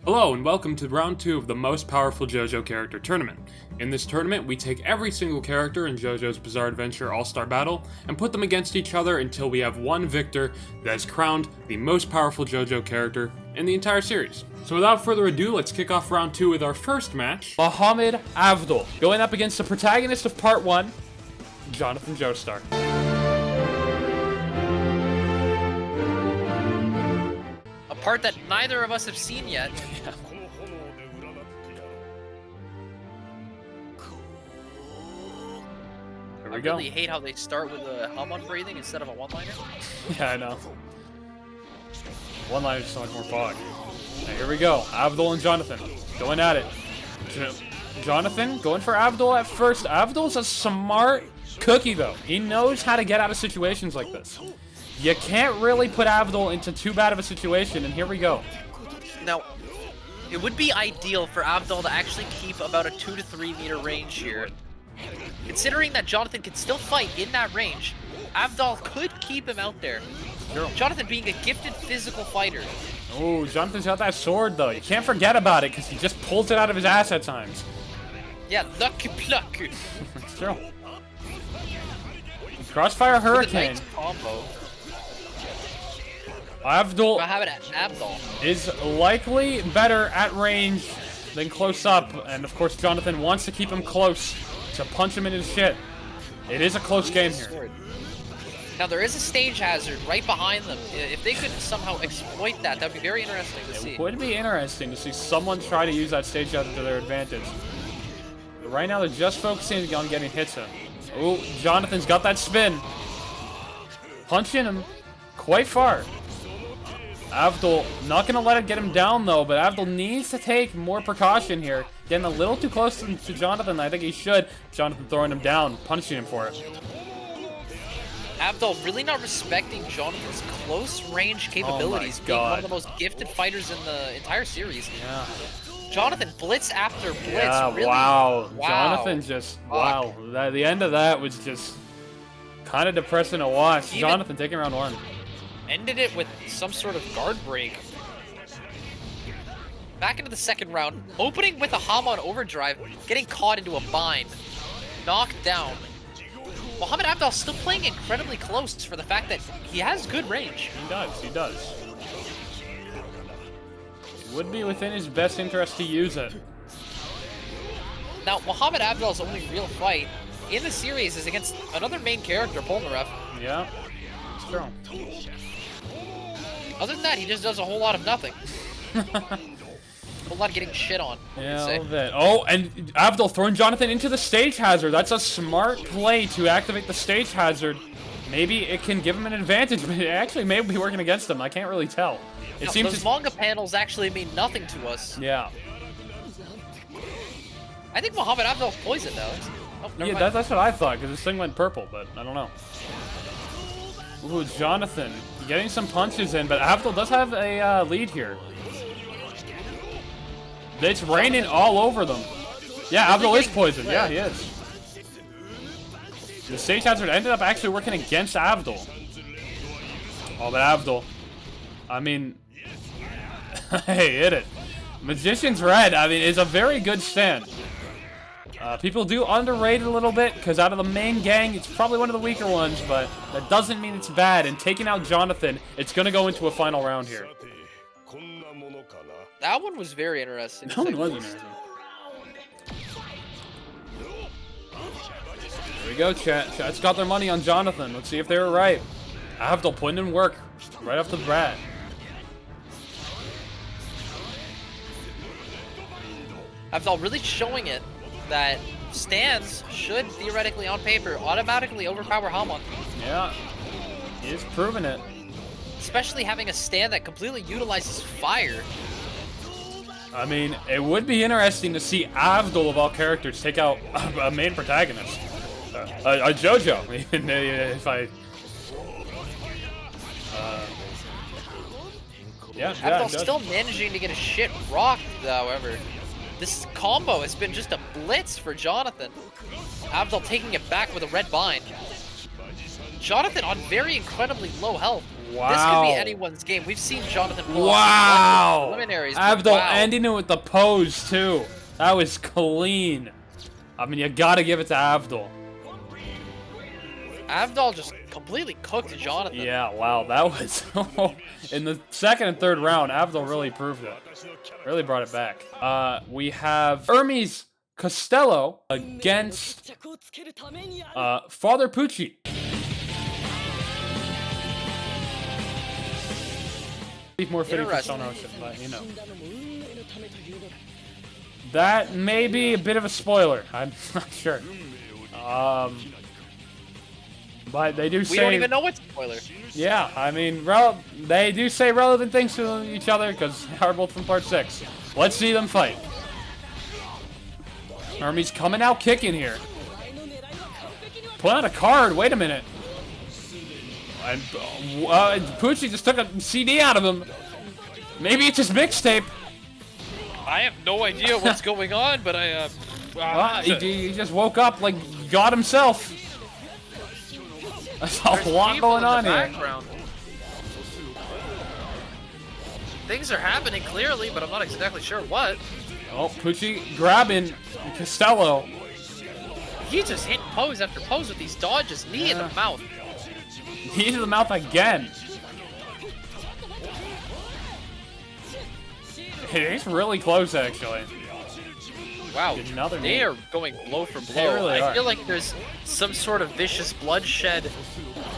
Hello and welcome to round 2 of the most powerful JoJo character tournament. In this tournament, we take every single character in JoJo's Bizarre Adventure All-Star Battle and put them against each other until we have one victor that is crowned the most powerful JoJo character in the entire series. So without further ado, let's kick off round 2 with our first match. Muhammad Avdol going up against the protagonist of part 1, Jonathan Joestar. A part that neither of us have seen yet. Here we I go. really hate how they start with a hum on breathing instead of a one-liner. Yeah, I know. One line is so much more fog. Okay, here we go. Avdol and Jonathan going at it. Jonathan going for Avdol at first. Avdol's a smart cookie, though. He knows how to get out of situations like this. You can't really put Avdol into too bad of a situation, and here we go. Now, it would be ideal for Avdol to actually keep about a 2 to 3 meter range here. Considering that Jonathan can still fight in that range, Avdol could keep him out there. Sure. Jonathan being a gifted physical fighter. Oh, Jonathan's got that sword, though. You can't forget about it, because he just pulls it out of his ass at times. Yeah, lucky pluck. It's true. Crossfire Hurricane. Nice combo. Avdol Have it at Avdol. is likely better at range than close up, and of course Jonathan wants to keep him close to punch him in his shit. It is a close game here. Now there is a stage hazard right behind them. If they could somehow exploit that, that'd be very interesting to see. It would be interesting to see someone try to use that stage hazard to their advantage. But right now they're just focusing on getting hits in. Oh, Jonathan's got that spin. Punching him quite far. Avdol not going to let it get him down, though, but Avdol needs to take more precaution here. Getting a little too close to Jonathan. I think he should. Jonathan throwing him down, punishing him for it. Avdol really not respecting Jonathan's close range capabilities, being one of the most gifted fighters in the entire series. Yeah. Jonathan blitz after blitz. Yeah, really? wow. Wow. Jonathan just, wow. The end of that was just kind of depressing to watch. Jonathan taking round 1. Ended it with some sort of guard break. Back into the second round, opening with a Hamon overdrive, getting caught into a bind. Knocked down. Muhammad Avdol still playing incredibly close for the fact that he has good range. He does. It would be within his best interest to use it. Now, Muhammad Avdol's only real fight in the series is against another main character, Polnareff. Yeah, it's true. Other than that, he just does a whole lot of nothing. A whole lot of getting shit on. Yeah, a little bit. Oh, and Avdol throwing Jonathan into the stage hazard. That's a smart play to activate the stage hazard. Maybe it can give him an advantage, but it actually may be working against him. I can't really tell. It Now, seems those manga panels actually mean nothing to us. Yeah. I think Muhammad Avdol's poisoned, though. Oh, never Yeah, mind. that's what I thought, because this thing went purple, but I don't know. Ooh, Jonathan getting some punches in, but Avdol does have a lead here. It's raining all over them. Yeah, Avdol is poisoned. Yeah, he is. The stage hazard ended up actually working against Avdol. Oh, but Avdol, I mean, hey, hit it. Magician's Red, I mean, is a very good stand. People do underrate it a little bit, because out of the main gang, it's probably one of the weaker ones, but that doesn't mean it's bad. And taking out Jonathan, it's going to go into a final round here. That one was very interesting. That one was interesting. Here we go, chat. Chat's got their money on Jonathan. Let's see if they were right. Avdol putting in work right off the bat. Avdol really showing it that stands should theoretically, on paper, automatically overpower Hamon. Yeah, he's proven it. Especially having a stand that completely utilizes fire. I mean, it would be interesting to see Avdol of all characters take out a main protagonist. A JoJo, even if I... yeah, Avdol still managing to get his shit rocked, however. This combo has been just a blitz for Jonathan. Avdol taking it back with a red bind. Jonathan on very incredibly low health. Wow. This could be anyone's game. We've seen Jonathan pull off Wow. preliminaries. but Avdol wow. ending it with the pose, too. That was clean. I mean, you gotta give it to Avdol. Avdol just completely cooked Jonathan. Yeah, wow, that was... in the second and third round, Avdol really proved it. Really brought it back. We have Hermes Costello against Father Pucci. More fitting for Sonosen, but you know. That may be a bit of a spoiler. I'm not sure. But they do say... We don't even know what's spoiler. Yeah, I mean, they do say relevant things to each other because they are both from Part 6. Let's see them fight. Hermes coming out kicking here. Pull out a card. Wait a minute. And Pucci just took a CD out of him. Maybe it's his mixtape. I have no idea what's going on, but He just woke up like God himself. There's a lot going on here. Things are happening clearly, but I'm not exactly sure what. Oh, Pucci grabbing Costello. He just hit pose after pose with these dodges. Knee in the mouth. Knee to the mouth again. It's really close, actually. Wow, Another they knee. are going blow for blow. They really I are. feel like there's some sort of vicious bloodshed,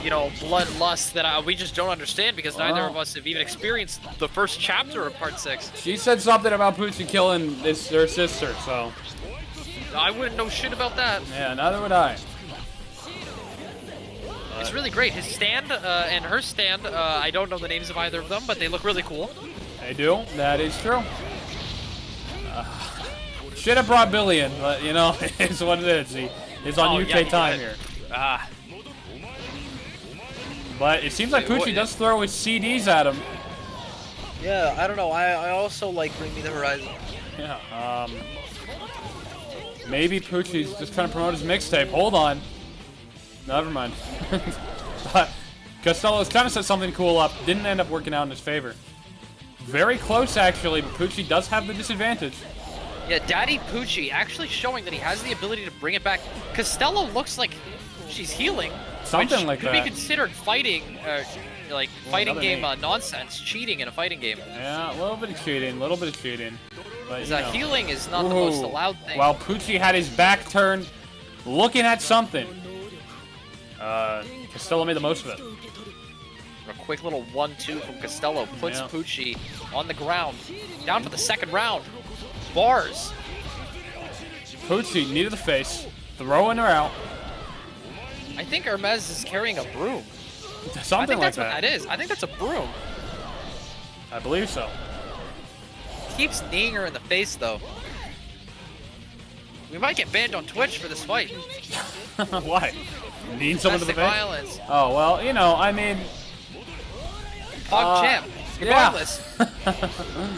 you know, bloodlust that we just don't understand because neither of us have even experienced the first chapter of Part 6. She said something about Pucci killing her sister, so... I wouldn't know shit about that. Yeah, neither would I. It's really great. His stand and her stand, I don't know the names of either of them, but they look really cool. They do. That is true. Should have brought Billy in, but, you know, it's what it is. He is on UK time here. But it seems like Pucci does throw his CDs at him. Yeah, I don't know. I also like Bring Me the Horizon. Yeah, maybe Pucci's just trying to promote his mixtape. Hold on. Never mind. Costello's kind of set something cool up. Didn't end up working out in his favor. Very close, actually, but Pucci does have the disadvantage. Yeah, Daddy Pucci actually showing that he has the ability to bring it back. Costello looks like she's healing. Something which like could that. be considered fighting, like fighting game knee. nonsense, cheating in a fighting game. Yeah, a little bit of cheating, But, Because you know. healing is not the most allowed thing. While Pucci had his back turned, looking at something. Costello made the most of it. A quick little 1-2 from Costello puts Yeah. Pucci on the ground. Down for the second round. Bars. Pucci, knee to the face, throwing her out. I think Ermes is carrying a broom. Something I think like that's that. what that is. I think that's a broom. I believe so. Keeps kneeing her in the face, though. We might get banned on Twitch for this fight. Why? Need someone to the Domestic face? violence. Oh, well, you know, I mean... Pog champ. yeah. Regardless.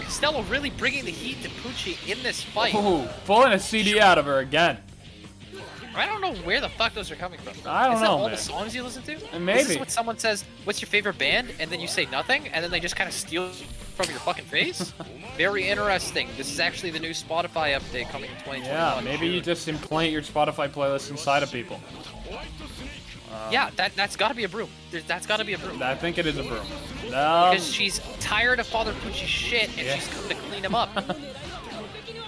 Costello really bringing the heat to Pucci in this fight. Ooh, pulling a CD out of her again. I don't know where the fuck those are coming from. I don't Is that know, all man. the songs you listen to? Maybe. Is this what someone says, what's your favorite band? And then you say nothing, and then they just kind of steal from your fucking face? Very interesting. This is actually the new Spotify update coming in 2021. Yeah, maybe you just implant your Spotify playlist inside of people. Yeah, that's gotta be a broom. That's gotta be a broom. I think it is a broom. Because she's tired of Father Pucci's shit, and she's come to clean him up.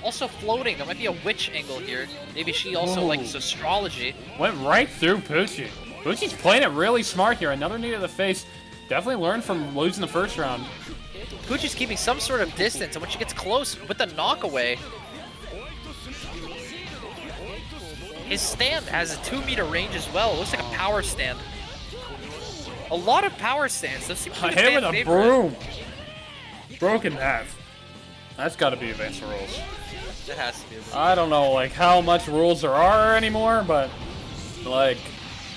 Also floating. There might be a witch angle here. Maybe she also likes astrology. Went right through Pucci. Pucci's playing it really smart here. Another knee to the face. Definitely learned from losing the first round. Pucci's keeping some sort of distance, and when she gets close with the knockaway, his stand has a 2-meter range as well. It looks like a power stand. A lot of power stands. That seems to be Hit with fan a favorite. broom. Broken half. That's got to be against the rules. It has to be. I don't know, like, how much rules there are anymore, but, like,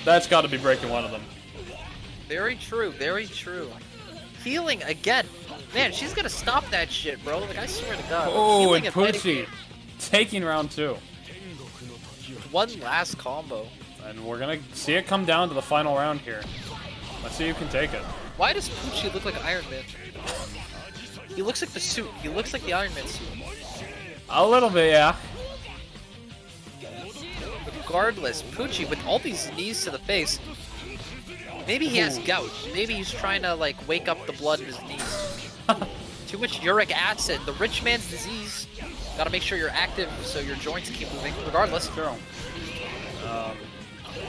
that's got to be breaking one of them. Very true. Very true. Healing again. Man, she's gonna stop that shit, bro. Like, I swear to God. Oh, Healing and fighting Pucci taking round 2. one last combo. And we're going to see it come down to the final round here. Let's see who can take it. Why does Pucci look like Iron Man? He looks like the suit. He looks like the Iron Man suit. A little bit, yeah. Regardless, Pucci, with all these knees to the face, maybe he has gout. Maybe he's trying to, like, wake up the blood in his knees. Too much uric acid. The rich man's disease. Gotta make sure you're active so your joints keep moving, regardless. Sure.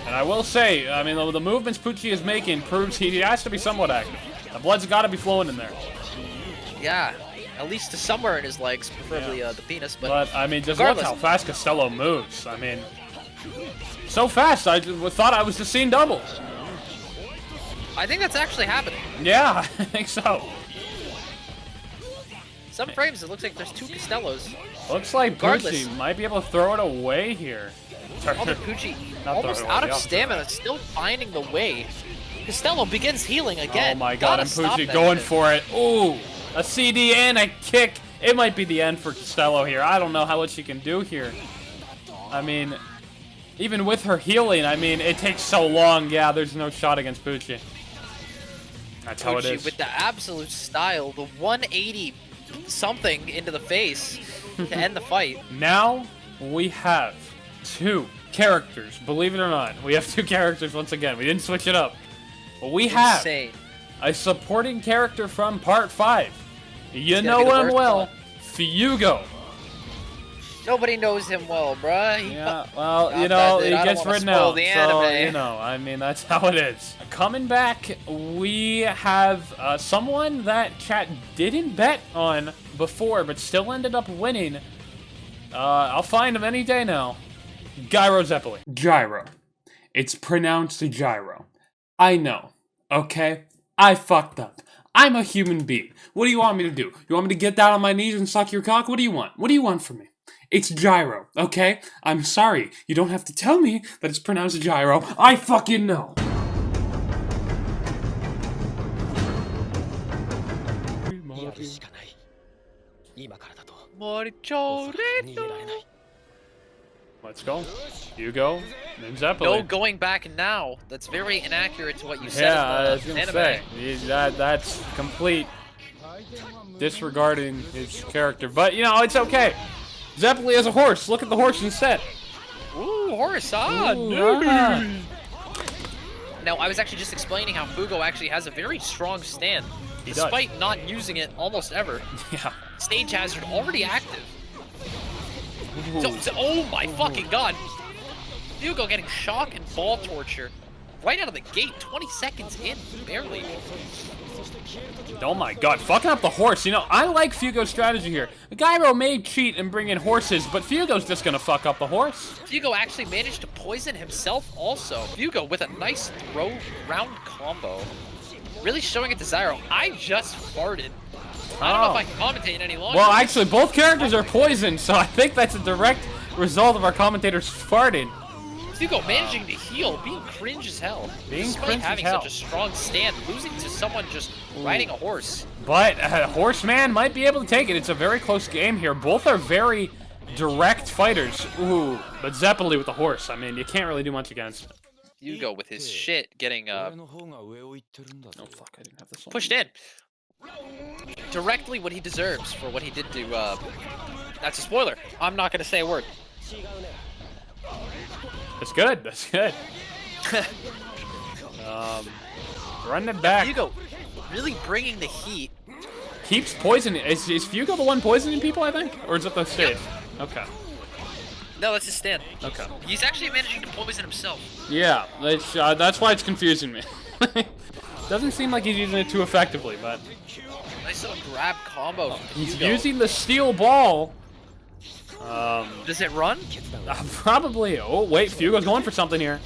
And I will say, I mean, the movements Pucci is making proves he has to be somewhat active. The blood's got to be flowing in there. Yeah, at least to somewhere in his legs, preferably the penis. But I mean, just look how fast Costello moves. I mean, so fast, I thought I was just seeing doubles. I think that's actually happening. Yeah, I think so. Some frames, it looks like there's 2 Costellos. Looks like Pucci might be able to throw it away here. Although Pucci, almost out of stamina, still finding the way. Costello begins healing again. Oh my god, and Pucci going for it. Ooh, a CD and a kick. It might be the end for Costello here. I don't know what she can do here. I mean, even with her healing, I mean, it takes so long. Yeah, there's no shot against Pucci. That's how it is. With the absolute style, the 180 something into the face to end the fight. Now we have 2 characters. Believe it or not, we have 2 characters once again. We didn't switch it up. But we have a supporting character from Part 5. You know him well, Fugo. Nobody knows him well, bruh. Yeah, well, you know, he gets ridden out, so, you know, I mean, that's how it is. Coming back, we have someone that chat didn't bet on before, but still ended up winning. I'll find him any day now. Gyro Zeppeli. Gyro. It's pronounced Gyro. I know, okay? I fucked up. I'm a human being. What do you want me to do? You want me to get down on my knees and suck your cock? What do you want? What do you want from me? It's Gyro, okay? I'm sorry. You don't have to tell me that it's pronounced Gyro. I fucking know. Let's go. Fugo and Zeppeli. No going back now. That's very inaccurate to what you said. Yeah, I was gonna say that's complete disregarding his character, but you know it's okay. Zeppeli has a horse. Look at the horse instead. Ooh, horse! Now I was actually just explaining how Fugo actually has a very strong stand, despite not using it almost ever. Yeah. Stage hazard already active. So, oh my fucking god! Fugo getting shock and ball torture right out of the gate, 20 seconds in, barely. Oh my god, fucking up the horse. You know, I like Fugo's strategy here. Gyro may cheat and bring in horses, but Fugo's just gonna fuck up the horse. Fugo actually managed to poison himself also. Fugo with a nice throw round combo. Really showing it to Gyro. I just farted. I don't know if I can commentate any longer. Well, actually, both characters are poisoned, so I think that's a direct result of our commentators farting. Fugo managing to heal, being cringe as hell. Despite having such a strong stand, losing to someone just riding a horse. But Horseman might be able to take it. It's a very close game here. Both are very direct fighters. Ooh, but Zeppeli with the horse. I mean, you can't really do much against it. Fugo with his shit getting oh fuck, I didn't have this one. Pushed in. Directly what he deserves for what he did to, that's a spoiler. I'm not gonna say a word. That's good, that's good. Running it back. Fugo really bringing the heat. Keeps poisoning. Is Fugo the one poisoning people, I think? Or is it the stage? Yep. Okay. No, that's his stand. Okay. He's actually managing to poison himself. Yeah, that's why it's confusing me. Doesn't seem like he's using it too effectively, but... Nice little grab combo. He's using the steel ball. Does it run? Probably. Oh, wait, Fugo's going for something here.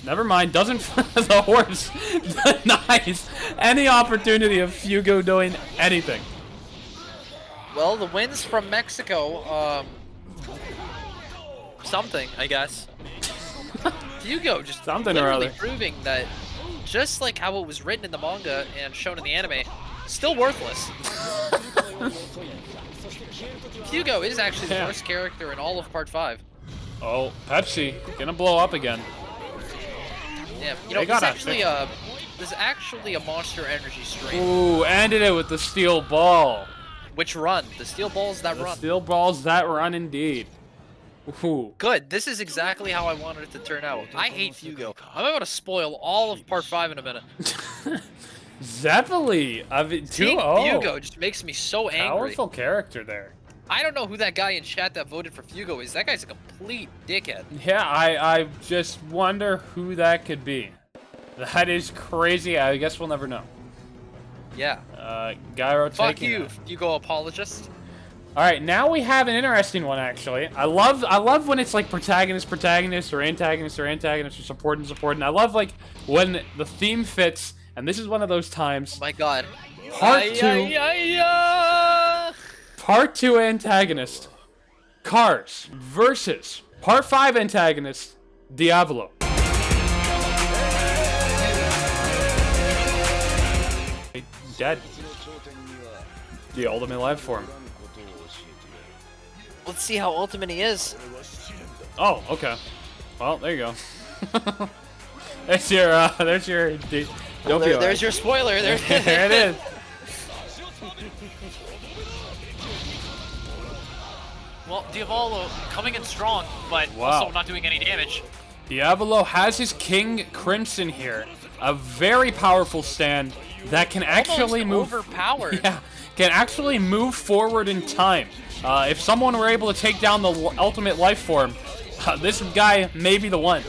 Never mind, doesn't the horse denies any opportunity of Fugo doing anything. Well, the wins from Mexico, something, I guess. Fugo just something or other proving that just like how it was written in the manga and shown in the anime, still worthless. Fugo is actually the worst character in all of Part 5. Oh, Pepsi gonna blow up again. Yeah, you know, he's actually This is actually a monster energy stream. Ooh, ended it with the steel ball. Which run? The steel balls that The run. steel balls that run indeed. Ooh. Good. This is exactly how I wanted it to turn out. I hate Fugo. I'm about to spoil all of part 5 in a minute. Zeppeli. I mean, Seeing 2-0. Fugo just makes me so angry. Powerful character there. I don't know who that guy in chat that voted for Fugo is. That guy's a complete dickhead. Yeah, I just wonder who that could be. That is crazy. I guess we'll never know. Yeah. Gyro Fuck taking you, it. Fugo apologist. All right, now we have an interesting one actually. I love when it's like protagonist or antagonist or support and support. And I love like when the theme fits. And this is one of those times. Oh my god. Part 2 antagonist, Cars versus Part 5 antagonist, Diavolo. Dead. The ultimate life form. Let's see how ultimate he is. Oh, okay. Well, there you go. There's your Well, there's your spoiler. There it is. Well, Diavolo coming in strong, but also not doing any damage. Diavolo has his King Crimson here. A very powerful stand that can actually move. Overpowered. Yeah, can actually move forward in time. If someone were able to take down the ultimate life form, this guy may be the one.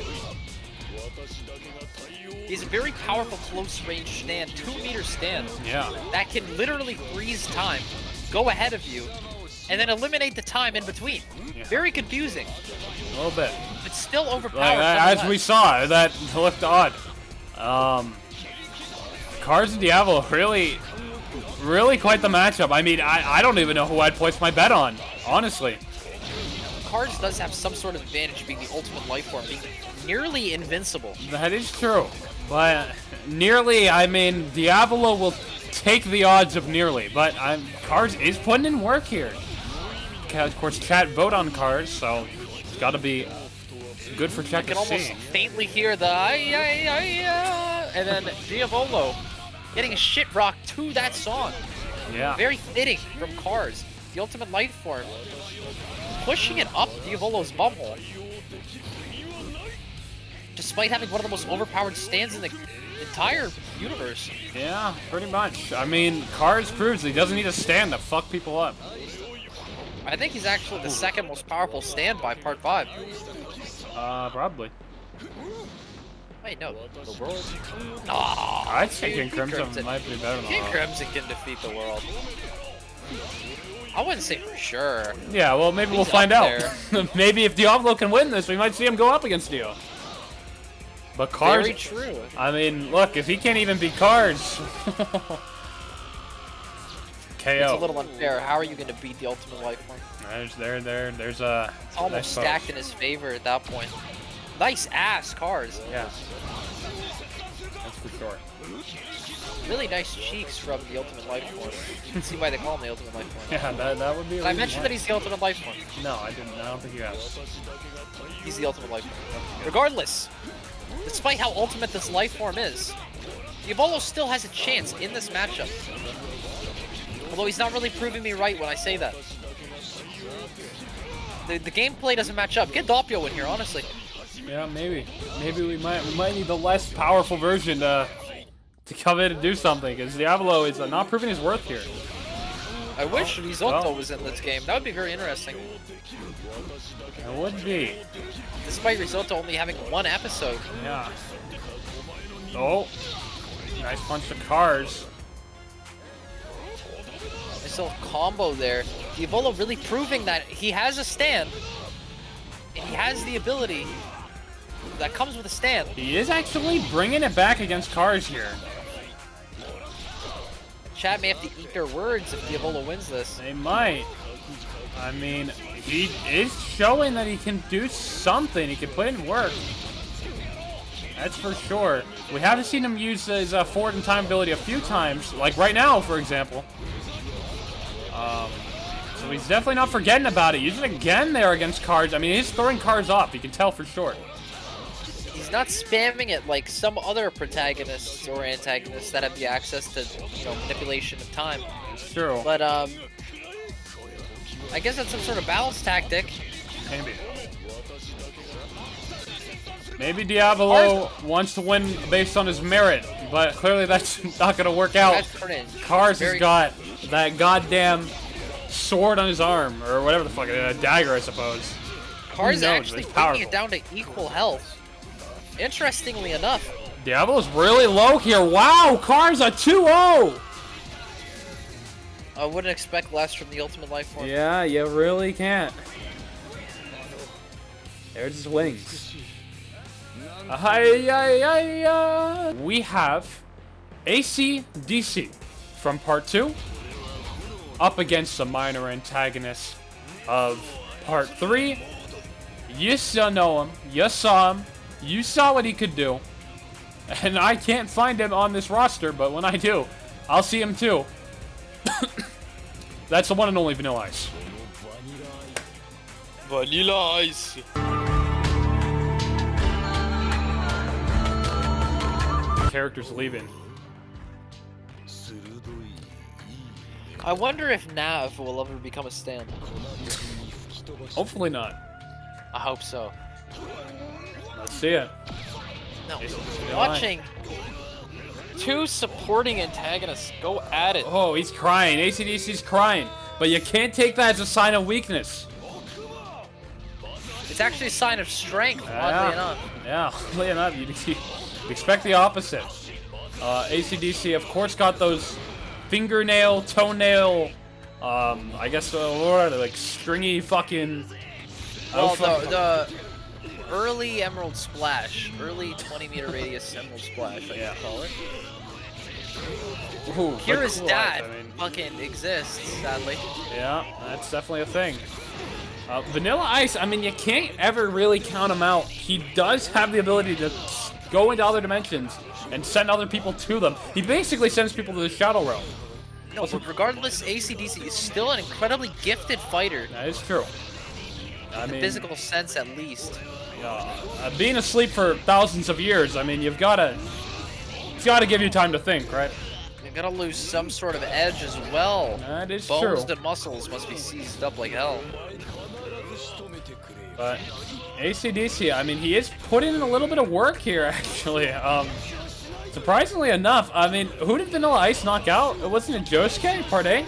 He's a very powerful close-range stand, 2-meter stand. Yeah. That can literally freeze time, go ahead of you, and then eliminate the time in between. Yeah. Very confusing. A little bit. But still overpowered. As we saw, that looked odd. Cars and Diavolo, really quite the matchup. I mean, I don't even know who I'd place my bet on, honestly. Cars does have some sort of advantage being the ultimate life form, being nearly invincible. That is true. But nearly, I mean, Diavolo will take the odds of nearly. But Cars is putting in work here. Of course, chat vote on Cars, so it's got to be good for chat to see. I can almost faintly hear the and then Diavolo getting a shit rock to that song. Yeah. Very fitting from Cars. The ultimate life form. Pushing it up Diavolo's bumhole. Despite having one of the most overpowered stands in the entire universe. Yeah, pretty much. I mean, Cars proves he doesn't need a stand to fuck people up. I think he's actually the second most powerful stand by part 5. Probably. Wait, no. The world? I think King Crimson might be better than King Crimson can defeat the world. I wouldn't say for sure. Yeah, well, maybe we'll find out. Maybe if Diavolo can win this, we might see him go up against Dio. But Cars... Very true. I mean, look, if he can't even beat Cars... KO. It's a little unfair. How are you going to beat the ultimate life form? There's a... It's almost nice stacked in his favor at that point. Nice ass, Cars. Yeah. That's for sure. Really nice cheeks from the ultimate life form. You can see why they call him the ultimate life form. Yeah, that would be a Did I mention that he's the ultimate life form? No, I didn't. I don't think you have. He's the ultimate life form. Regardless, despite how ultimate this life form is, Diavolo still has a chance in this matchup. Although he's not really proving me right when I say that. The gameplay doesn't match up. Get Doppio in here, honestly. Yeah, maybe. Maybe we might need the less powerful version to come in and do something, because Diavolo is not proving his worth here. I wish Risotto was in this game. That would be very interesting. It would be. Despite Risotto only having 1 episode. Yeah. Oh. Nice punch to Cars. Nice little combo there. Diavolo really proving that he has a stand. And he has the ability that comes with a stand. He is actually bringing it back against Cars here. Chat may have to eat their words if Diavolo wins this. They might. I mean, he is showing that he can do something. He can put in work. That's for sure. We haven't seen him use his forward in time ability a few times, like right now, for example. So he's definitely not forgetting about it. Using it again there against Cars. I mean, he's throwing Cars off. You can tell for sure. He's not spamming it like some other protagonists or antagonists that have the access to, you know, manipulation of time. It's true. But I guess that's some sort of balance tactic. Maybe. Maybe Diavolo wants to win based on his merit, but clearly that's not gonna work out. That's cringe. Cars has got that goddamn sword on his arm, or whatever the fuck it is, a dagger, I suppose. Cars knows, actually it's bringing it down to equal health. Interestingly enough. Diavolo's really low here. Wow, Cars a 2-0! I wouldn't expect less from the Ultimate Life Form. Yeah, you really can't. There's his wings. We have Esidisi from Part 2 up against the minor antagonist of Part 3. You still know him. You saw him. You saw what he could do. And I can't find him on this roster, but when I do, I'll see him too. That's the one and only Vanilla Ice. Vanilla Ice. Characters leaving. I wonder if Nav will ever become a stand. Hopefully not. I hope so. Let's see it. No. Watching two supporting antagonists go at it. Oh, he's crying. ACDC's crying. But you can't take that as a sign of weakness. It's actually a sign of strength, oddly enough. Yeah, oddly enough. You expect the opposite. ACDC, of course, got those fingernail, toenail, I guess, what are they, like stringy fucking... Well, the early Emerald Splash, early 20-meter radius Emerald Splash, I can call it. Ooh, Kira's cool dad eyes, I mean. fucking exists, sadly. Yeah, that's definitely a thing. Vanilla Ice, I mean, you can't ever really count him out. He does have the ability to go into other dimensions and send other people to them. He basically sends people to the Shadow Realm. No, but regardless, ACDC is still an incredibly gifted fighter. That is true. I In mean, a physical sense, at least. being asleep for thousands of years, I mean, it's gotta give you time to think, right? You're gonna lose some sort of edge as well. That is Bones true. and muscles must be seized up like hell. But ACDC, I mean, he is putting in a little bit of work here, actually. Surprisingly enough, I mean, who did Vanilla Ice knock out? It wasn't a Josuke, Part A?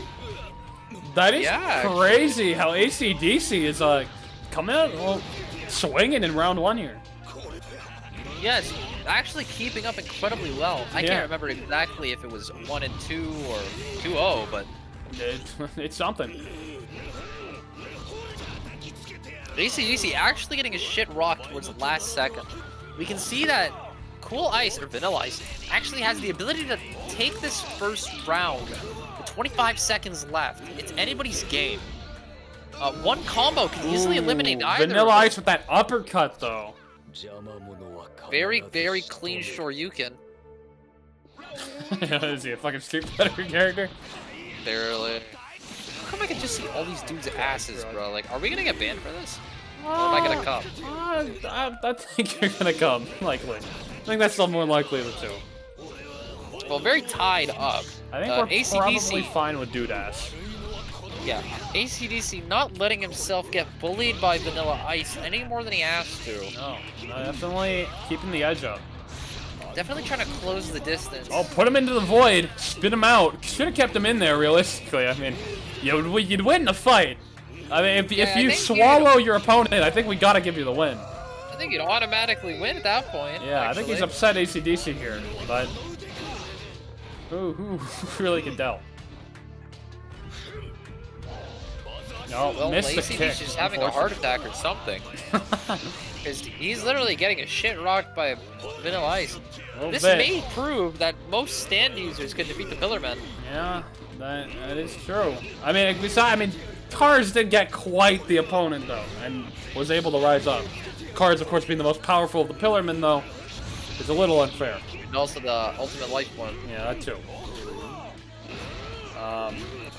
That is crazy how ACDC is coming out swinging in round 1 here. Yes, actually keeping up incredibly well. I can't remember exactly if it was 1 and 2 or 2-0, but it's something. ACDC actually getting his shit rocked towards the last second. We can see that Cool Ice, or Vanilla Ice, actually has the ability to take this first round with 25 seconds left. It's anybody's game. One combo can easily eliminate either. Vanilla Ice with that uppercut, though. Very, very clean Shoryuken. Is he a fucking Street Fighter character? Barely. How come I can just see all these dudes' asses, bro? Like, are we gonna get banned for this? Or am I gonna come? I think you're gonna come, likely. I think that's still more likely of the two. Well, very tied up. I think we're ACDC, probably fine with Dude Ass. Yeah, ACDC not letting himself get bullied by Vanilla Ice any more than he has to. No, definitely keeping the edge up. Definitely trying to close the distance. Oh, put him into the void, spit him out. Should have kept him in there, realistically. I mean, you'd win the fight. I mean, if you swallow your opponent, I think we gotta give you the win. I think you'd automatically win at that point. Yeah, I think he's upset ACDC here, but who really can tell? No, well, missed the ACDC's kick. just having a heart attack or something. Because he's literally getting his shit rocked by Vanilla Ice. This may prove that most stand users can defeat the Pillarmen. Yeah, that is true. I mean, Cars did get quite the opponent, though, and was able to rise up. Cars, of course, being the most powerful of the Pillarmen, though, is a little unfair. And also the ultimate life one. Yeah, that too.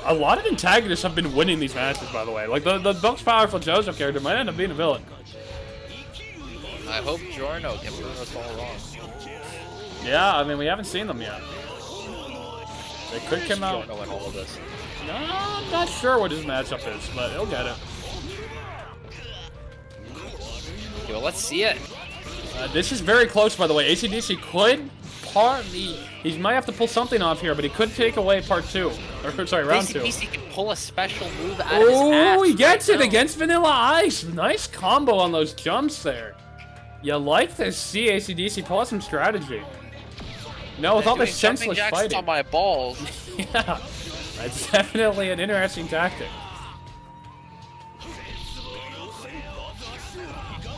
A lot of antagonists have been winning these matches, by the way. Like, the most powerful JoJo character might end up being a villain. I hope Giorno can prove us all wrong. Yeah, I mean, we haven't seen them yet. They could come out. Giorno in all of this. No, I'm not sure what his matchup is, but he'll get it. Okay, well, let's see it. This is very close, by the way. Esidisi could he might have to pull something off here, but he could take away part 2. Or, sorry, round 2. Esidisi can pull a special move out of his ass. Oh, he gets right it now. against Vanilla Ice. Nice combo on those jumps there. You like to see Esidisi pull out some strategy. No, with all this senseless jacks fighting. on my balls. Yeah, that's definitely an interesting tactic.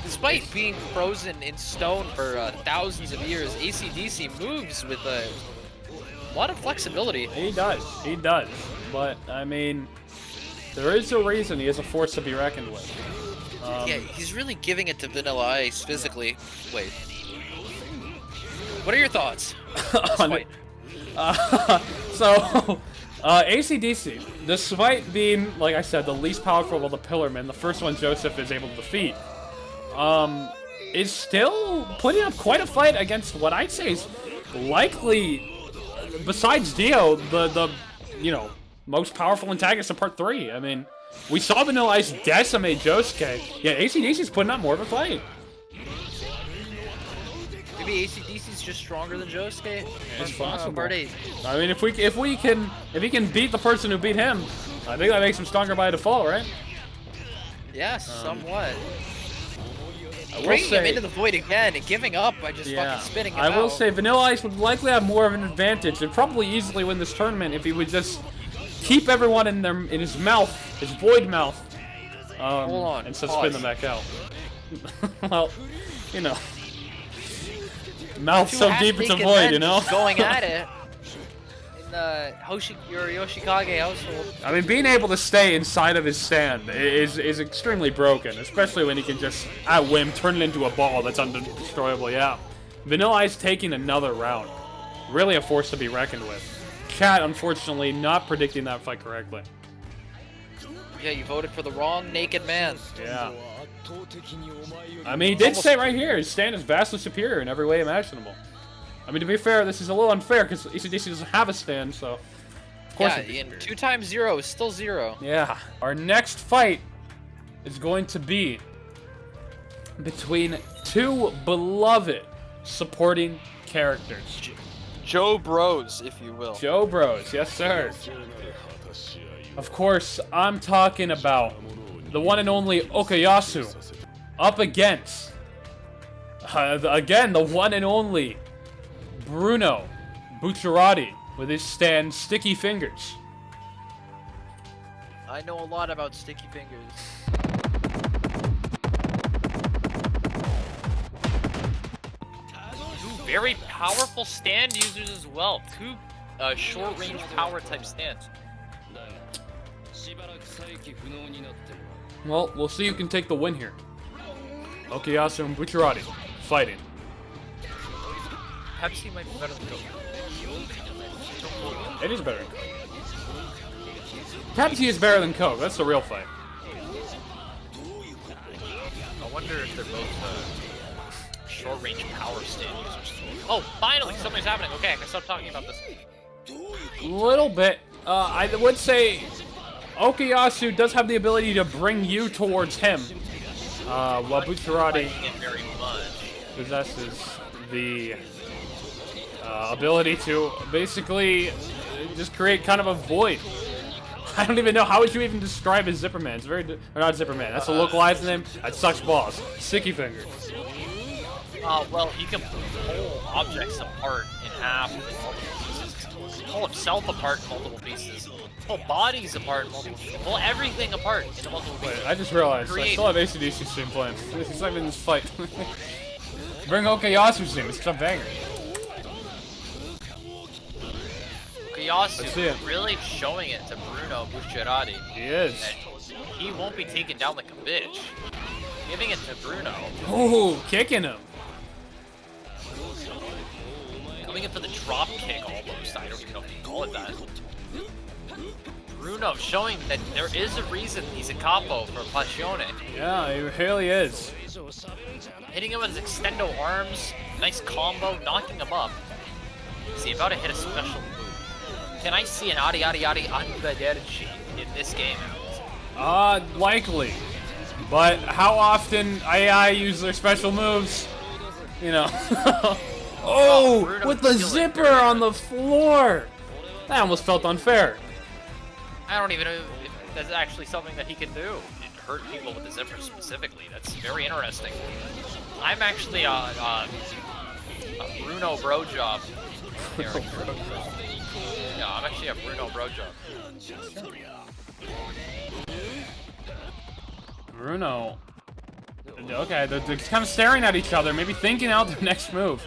Despite being frozen in stone for thousands of years, Esidisi moves with a lot of flexibility. He does. He does. But, I mean, there is a reason he is a force to be reckoned with. Yeah, he's really giving it to Vanilla Ice physically. Wait. What are your thoughts? on it. So, Esidisi, despite being, like I said, the least powerful of the Pillarmen, the first one Joseph is able to defeat, is still putting up quite a fight against what I'd say is likely, besides Dio, the you know, most powerful antagonist of Part 3. I mean, we saw Vanilla Ice decimate Josuke. Yeah, ACDC's putting up more of a fight. Maybe ACDC's just stronger than Josuke? It's possible. Part 8. I mean, if he can beat the person who beat him, I think that makes him stronger by default, right? Yeah, somewhat. I will Bringing him say, into the void again and giving up by just fucking spinning him out. I will say Vanilla Ice would likely have more of an advantage and probably easily win this tournament if he would just keep everyone in his mouth, his void mouth, Hold on, and so spin them back out. Well, you know, mouth so deep it's a void, you know. Going at it in the Yoshikage household. I mean, being able to stay inside of his stand is extremely broken, especially when he can just, at whim, turn it into a ball that's undestroyable, yeah. Vanilla Ice taking another round. Really a force to be reckoned with. Chat, unfortunately, not predicting that fight correctly. Yeah, you voted for the wrong naked man. Yeah. I mean, he did say right here, his stand is vastly superior in every way imaginable. I mean, to be fair, this is a little unfair because Esidisi doesn't have a stand, so... Of course yeah, and 2 times 0 is still 0. Yeah. Our next fight is going to be between two beloved supporting characters. Joe Bros, if you will. Joe Bros, yes sir. Of course, I'm talking about the one and only Okuyasu up against, again, the one and only Bruno Bucciarati with his stand Sticky Fingers. I know a lot about Sticky Fingers. Two very powerful stand users as well. 2 short-range power type stands. Well, we'll see who can take the win here. Okuyasu and Bucciarati fighting. Pepsi might be better than Coke. It is better than Coke. Pepsi is better than Coke. That's the real fight. I wonder if they're both short-range power stand users. Oh, finally, something's happening. Okay, I can stop talking about this. A little bit. I would say Okuyasu does have the ability to bring you towards him, while Bucciarati Very much. possesses the ability to basically just create kind of a void. I don't even know, how would you even describe his Zipperman? It's very, or not Zipperman, that's a localized name. That sucks balls. Sticky Fingers. Well, he can pull objects apart in half in multiple pieces. Pull himself apart in multiple pieces. Pull bodies apart in multiple pieces. Pull everything apart in multiple pieces. Wait, I just realized, I still have ACDC stream playing. It's not even in this fight. Bring Okuyasu stream, it's a banger. Okuyasu really showing it to Bruno Bucciarati. He is. He won't be taken down like a bitch. Giving it to Bruno. Ooh, kicking him. Coming in for the drop kick almost. I don't even know if you can call it that. Bruno showing that there is a reason he's a capo for Passione. Yeah, he really is. Hitting him with his extendo arms, nice combo, knocking him up. Is he about to hit a special move? Can I see an Adi Anbaderchi in this game? Likely. But how often AI use their special moves? You know. Oh, with the zipper on the floor! That almost felt unfair. I don't even know if that's actually something that he can do. It hurt people with the zipper specifically. That's very interesting. I'm actually a Bruno bro job character. Yeah, I'm actually a Bruno bro job. Bruno. Okay, they're kind of staring at each other, maybe thinking out their next move.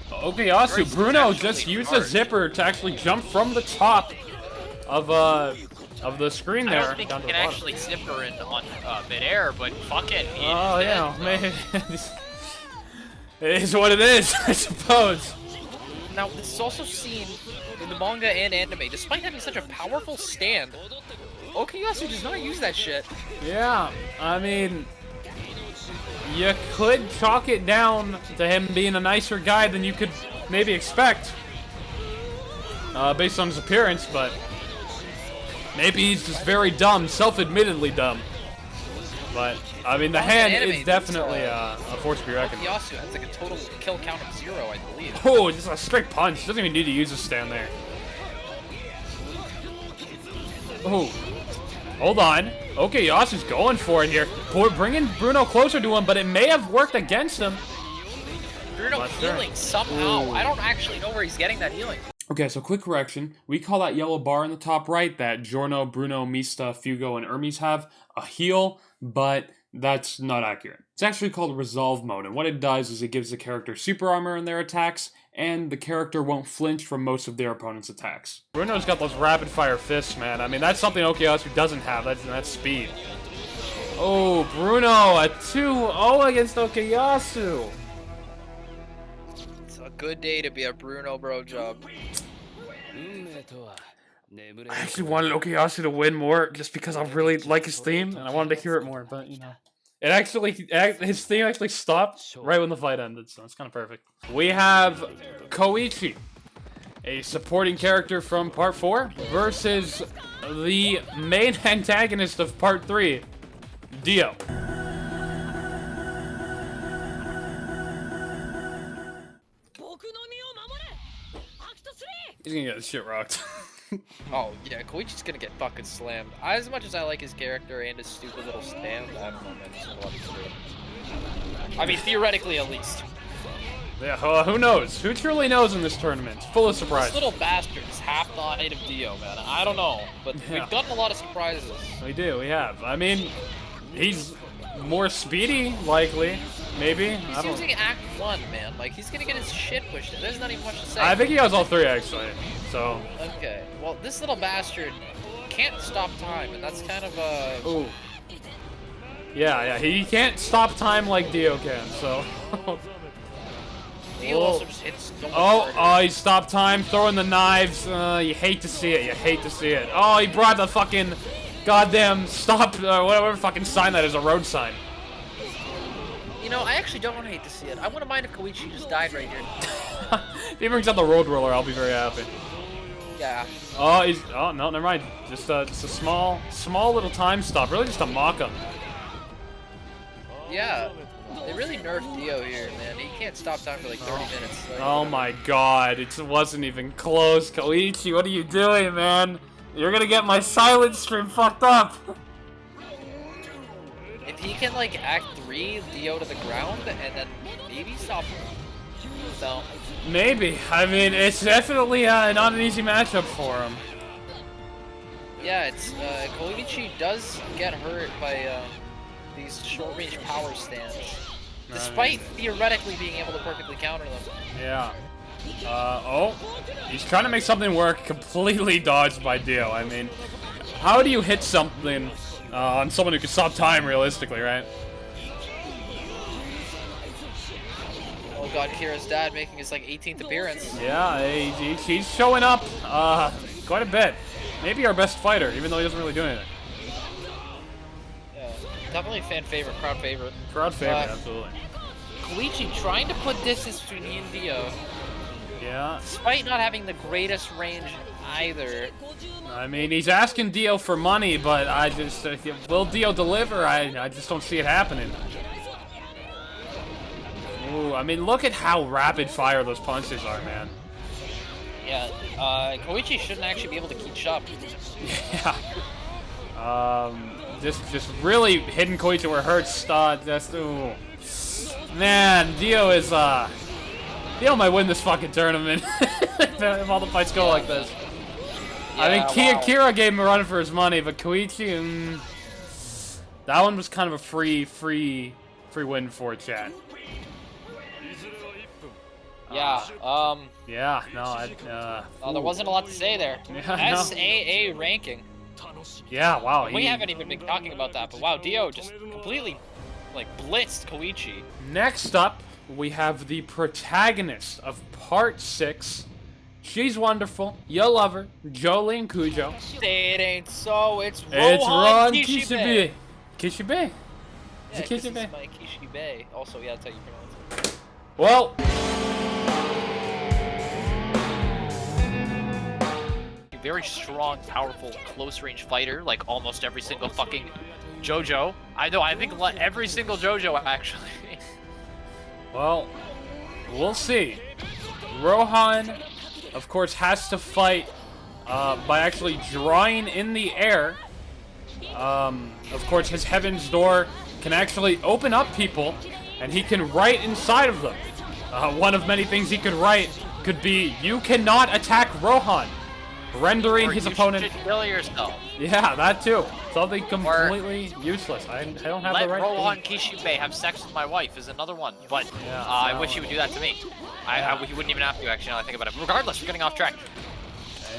Okuyasu, Bruno just used a zipper to actually jump from the top of the screen there. I don't think he can actually zipper in on midair, but fuck it. Oh yeah, maybe. It is what it is, I suppose. Now, this is also seen in the manga and anime. Despite having such a powerful stand, Okuyasu does not use that shit. Yeah, I mean, you could chalk it down to him being a nicer guy than you could maybe expect, based on his appearance, but maybe he's just very dumb, self-admittedly dumb. But, I mean, the hand is definitely a force to be reckoned with. Okuyasu has like a total kill count of 0, I believe. Oh, just a straight punch. Doesn't even need to use a stand there. Oh, hold on. Okuyasu's going for it here. Bringing Bruno closer to him, but it may have worked against him. Bruno healing somehow. Ooh. I don't actually know where he's getting that healing. Okay, so quick correction. We call that yellow bar in the top right that Giorno, Bruno, Mista, Fugo, and Ermes have a heal, but that's not accurate. It's actually called Resolve Mode, and what it does is it gives the character super armor in their attacks, and the character won't flinch from most of their opponent's attacks. Bruno's got those rapid-fire fists, man. I mean, that's something Okuyasu doesn't have. That's speed. Oh, Bruno, a 2-0 against Okuyasu. It's a good day to be a Bruno bro job. I actually wanted Okuyasu to win more just because I really like his theme, and I wanted to hear it more, but, you know. His theme actually stopped right when the fight ended, so it's kind of perfect. We have Koichi, a supporting character from Part 4, versus the main antagonist of Part 3, Dio. He's gonna get his shit rocked. Oh, yeah, Koichi's gonna get fucking slammed. As much as I like his character and his stupid little stand, I don't know, man. He's gonna love it. I mean, theoretically, at least. Yeah, who knows? Who truly knows in this tournament? Full of surprises. This little bastard is half the height of Dio, man. I don't know, but we've gotten a lot of surprises. We do, we have. I mean, he's more speedy, likely. Maybe. He's using Act 1, man. Like, he's gonna get his shit pushed in. There's not even much to say. I think he has all 3, actually. So. Okay. Well, this little bastard can't stop time, and that's kind of a... Ooh. Yeah, he can't stop time like Dio can, so... Dio also just hits so much harder. He stopped time, throwing the knives. You hate to see it, you hate to see it. Oh, he brought the fucking goddamn stop, whatever fucking sign that is, a road sign. You know, I actually don't hate to see it. I wouldn't mind if Koichi just died right here. If he brings out the road roller, I'll be very happy. Yeah. Oh, no, never mind. Just a small little time stop. Really just to mock him. Yeah. They really nerfed Dio here, man. He can't stop time for like 30 minutes. Like, oh my god, it wasn't even close. Koichi, what are you doing, man? You're gonna get my silent stream fucked up. If he can, like, Act 3 Dio to the ground and then maybe stop him. So. Maybe. I mean, it's definitely not an easy matchup for him. Yeah, it's, Koichi does get hurt by, these short-range power stands. Despite theoretically being able to perfectly counter them. Yeah. He's trying to make something work, completely dodged by Dio. I mean, how do you hit something on someone who can stop time realistically, right? Oh god, Kira's dad making his like 18th appearance. Yeah, he's showing up quite a bit. Maybe our best fighter, even though he doesn't really do anything. Yeah. definitely fan favorite, crowd favorite. Crowd favorite, absolutely. Koichi trying to put distance between he and Dio, Yeah. despite not having the greatest range either. I mean, he's asking Dio for money, but I just will Dio deliver? I just don't see it happening. Ooh, I mean, look at how rapid fire those punches are, man. Yeah, Koichi shouldn't actually be able to keep up. Yeah. Just really hitting Koichi where it hurts. Just ooh. Man, Dio is Dio might win this fucking tournament if all the fights go like this. Yeah, I think wow. Kira gave him a run for his money, but Koichi, that one was kind of a free win for Chad. Yeah, Yeah, no, there wasn't a lot to say there. Yeah, no. SAA ranking. Yeah, wow. We haven't even been talking about that, but wow, Dio just completely, like, blitzed Koichi. Next up, we have the protagonist of Part 6. She's wonderful. You love her. Jolyne Kujo. Say it ain't so, it's It's Rohan Rohan Kishibe. Kishibe? Yeah, Is it 'cause Kishibe? it's my Kishibe. Also, yeah, that's how you pronounce it. Well, Very strong, powerful, close-range fighter, like almost every single fucking JoJo. I know, I think every single JoJo, actually. well, we'll see. Rohan, of course, has to fight by actually drawing in the air. Of course, his Heaven's Door can actually open up people, and he can write inside of them. One of many things he could write could be, "You cannot attack Rohan," rendering his opponent... You should kill yourself. Yeah, that too. Something completely useless. I don't have Let the right Rohan Kishibe have sex with my wife is another one, but Yeah, I wish he would do that to me. He wouldn't even have to, actually, now that I think about it. Regardless, we're getting off track.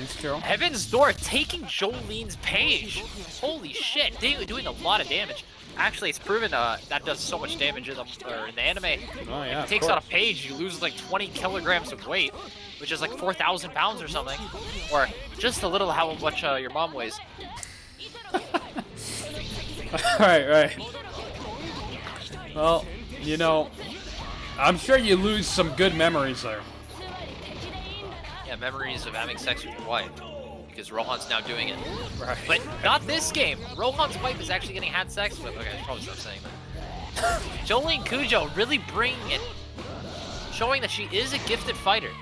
It's true. Heaven's Door taking Jolyne's page. Holy shit, doing a lot of damage. Actually, it's proven that does so much damage in the anime. Oh, yeah, If it takes out a page, you lose like 20 kilograms of weight, which is like 4,000 pounds or something. Or just a little how much your mom weighs. Right. Well, you know, I'm sure you lose some good memories there. Yeah, memories of having sex with your wife. Because Rohan's now doing it. Right. But not this game. Rohan's wife is actually getting had sex with. Okay, I should probably stop saying that. Jolyne Kujo really bringing it. Showing that she is a gifted fighter.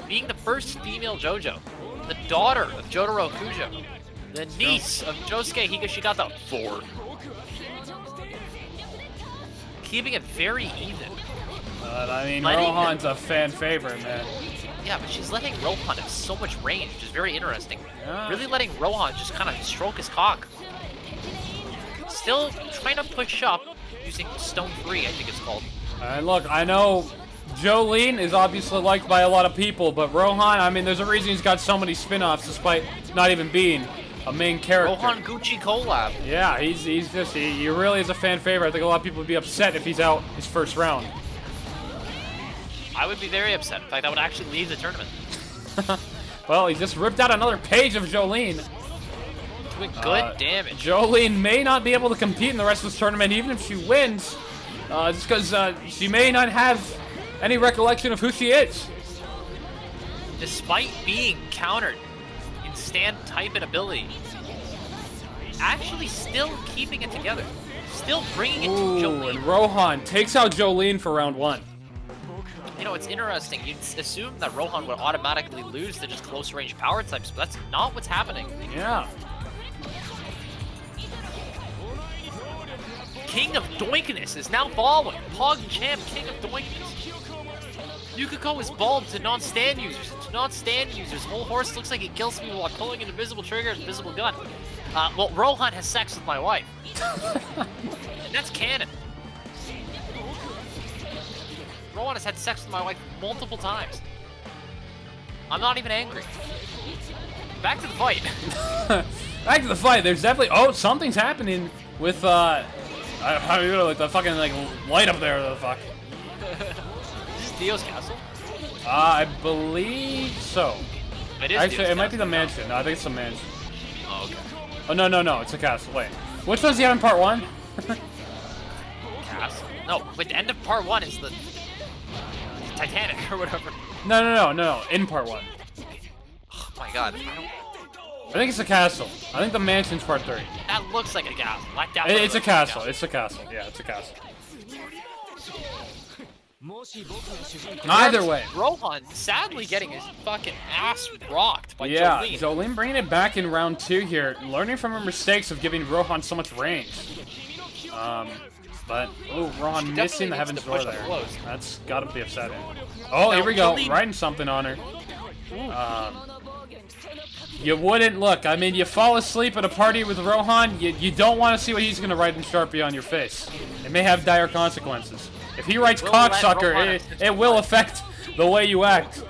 Being the first female JoJo. The daughter of Jotaro Kujo. The niece of Josuke Higashikata. 4. Keeping it very even. I mean, Letting Rohan's a fan favorite, man. Yeah, but she's letting Rohan have so much range, which is very interesting. Yeah. Really letting Rohan just kind of stroke his cock. Still trying to push up using Stone 3, I think it's called. And look, I know Jolyne is obviously liked by a lot of people, but Rohan, I mean, there's a reason he's got so many spin-offs despite not even being a main character. Rohan Gucci collab. Yeah, he really is a fan favorite. I think a lot of people would be upset if he's out his first round. I would be very upset. In fact, I would actually leave the tournament. Well, he just ripped out another page of Jolyne. Doing good damage. Jolyne may not be able to compete in the rest of this tournament, even if she wins, just because she may not have any recollection of who she is. Despite being countered in stand type and ability, actually still keeping it together. Still bringing it to Jolyne. And Rohan takes out Jolyne for round 1. You know, it's interesting. You'd assume that Rohan would automatically lose to just close-range power types, but that's not what's happening. Yeah. King of Doinkness is now following. Pog Champ, King of Doinkness. Yukiko is bald to non-stand users. To non-stand users, Hol Horse looks like he kills people while pulling an invisible trigger and invisible gun. Well, Rohan has sex with my wife. And that's canon. Rohan has had sex with my wife multiple times. I'm not even angry. Back to the fight. Back to the fight. There's definitely... Oh, something's happening with, like the fucking, like, light up there, the fuck. Is this Dio's castle? I believe so. It is Actually, Dio's it might be castle. the mansion. No, I think it's the mansion. Oh, okay. Oh, no, it's a castle. Wait. Which one's he on in part 1? Castle? No, wait, the end of part 1 is the Titanic or whatever. No. In part 1. Oh my god. I think it's a castle. I think the mansion's part 3. That looks like a castle. It's a castle. It's a castle. Yeah, it's a castle. Either way. Rohan sadly getting his fucking ass rocked by Yeah, Jolyne. Jolyne bringing it back in round 2 here, learning from her mistakes of giving Rohan so much range. But Rohan missing the Heaven's Door there. That's gotta be upsetting. Oh, here we go, writing something on her. You wouldn't look. I mean, you fall asleep at a party with Rohan, you don't want to see what he's gonna write in Sharpie on your face. It may have dire consequences. If he writes cocksucker, it will affect the way you act,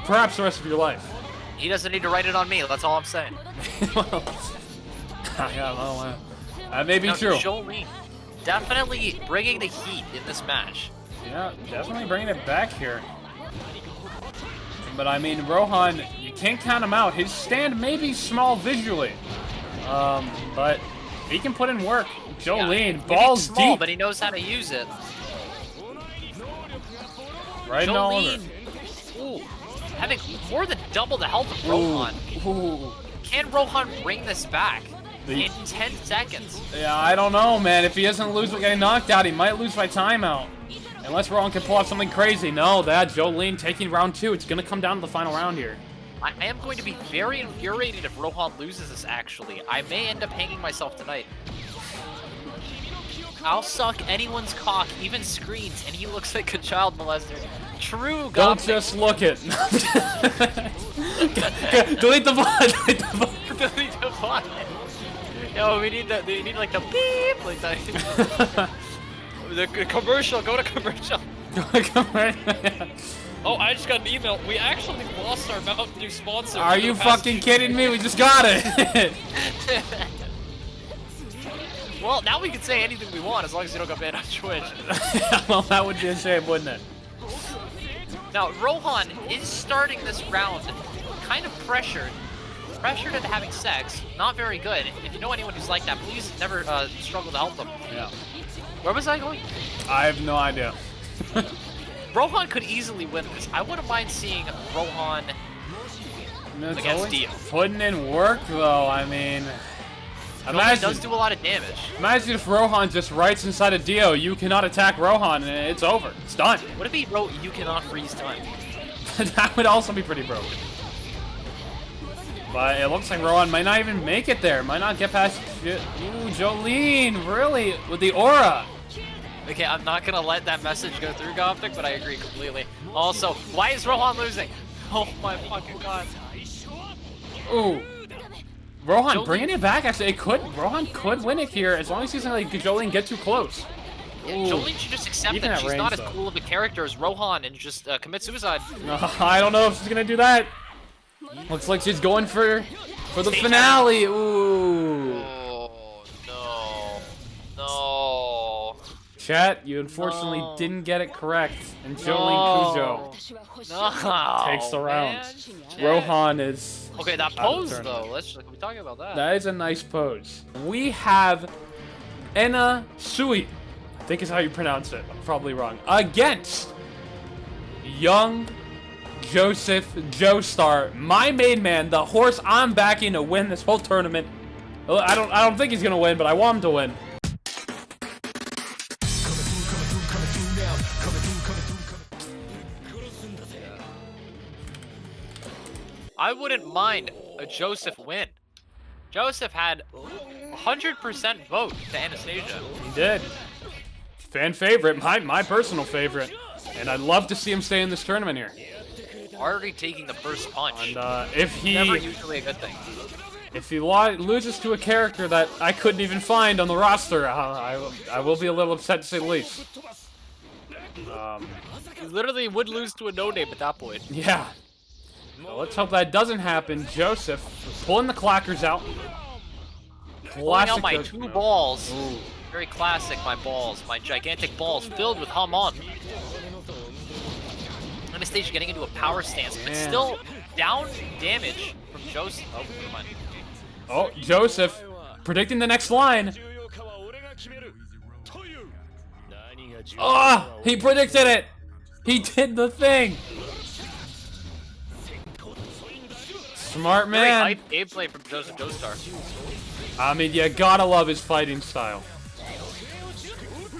perhaps the rest of your life. He doesn't need to write it on me, that's all I'm saying. Well, that may be true. Jolyne definitely bringing the heat in this match. Yeah, definitely bringing it back here. But I mean, Rohan, you can't count him out. His stand may be small visually, but he can put in work. Jolyne, balls small, deep. but he knows how to use it. Right all over. Ooh, having more than double the health of Rohan. Ooh. Can Rohan bring this back in 10 seconds? Yeah, I don't know, man. If he doesn't lose by getting knocked out, he might lose by timeout. Unless Rohan can pull off something crazy. No, that Jolyne taking round 2. It's going to come down to the final round here. I am going to be very infuriated if Rohan loses this, actually. I may end up hanging myself tonight. I'll suck anyone's cock, even Screens, and he looks like a child molester. True, God. Don't just look it. Delete the bot. Delete the bot. Delete the bot. Yo, we need like the beep, like that. The commercial. Go to commercial. Oh, I just got an email. We actually lost our Mountain Dew sponsor. Are you fucking kidding me? We just got it. Well, now we can say anything we want as long as you don't get banned on Twitch. Well, that would be a shame, wouldn't it? Now, Rohan is starting this round kind of pressured. Pressured into having sex. Not very good. If you know anyone who's like that, please never struggle to help them. Yeah. Where was I going? I have no idea. Rohan could easily win this. I wouldn't mind seeing Rohan against Dio. Putting in work, though, I mean... Imagine, does do a lot of damage. Imagine if Rohan just writes inside of Dio, you cannot attack Rohan, and it's over. It's done. Would it be you cannot freeze time? That would also be pretty broken. But it looks like Rohan might not even make it there. Might not get past... Ooh, Jolyne, really? With the aura. Okay, I'm not going to let that message go through, Goptic, but I agree completely. Also, why is Rohan losing? Oh my fucking god. Ooh. Rohan bringing it back, actually. Rohan could win it here as long as he's not like Jolyne get too close. Yeah, Jolyne should just accept that she's not as cool of a character as Rohan and just commit suicide. I don't know if she's gonna do that. Looks like she's going for the finale. Ooh. Oh, no. Chat, you unfortunately didn't get it correct. And Jolyne Kujo takes the round. Rohan is... Okay, that pose, though. Can we talk about that? That is a nice pose. We have Anasui, I think is how you pronounce it. I'm probably wrong. Against young Joseph Joestar, my main man, the horse I'm backing to win this whole tournament. I don't think he's gonna win, but I want him to win. I wouldn't mind a Joseph win. Joseph had 100% vote to Anastasia. He did. Fan favorite, my personal favorite. And I'd love to see him stay in this tournament here. Already taking the first punch. And if he... Never usually a good thing. If he loses to a character that I couldn't even find on the roster, I will be a little upset to say the least. He literally would lose to a no-name at that point. Yeah. So let's hope that doesn't happen. Joseph pulling the clackers out. Pulling out my two balls. Ooh. Very classic, my balls. My gigantic balls filled with Hamon. Anastasia getting into a power stance, but still down damage from Joseph. Oh, never mind. Oh, Joseph predicting the next line. Oh, he predicted it. He did the thing. Smart Very man. hype gameplay from Joseph Joestar. I mean, you gotta love his fighting style.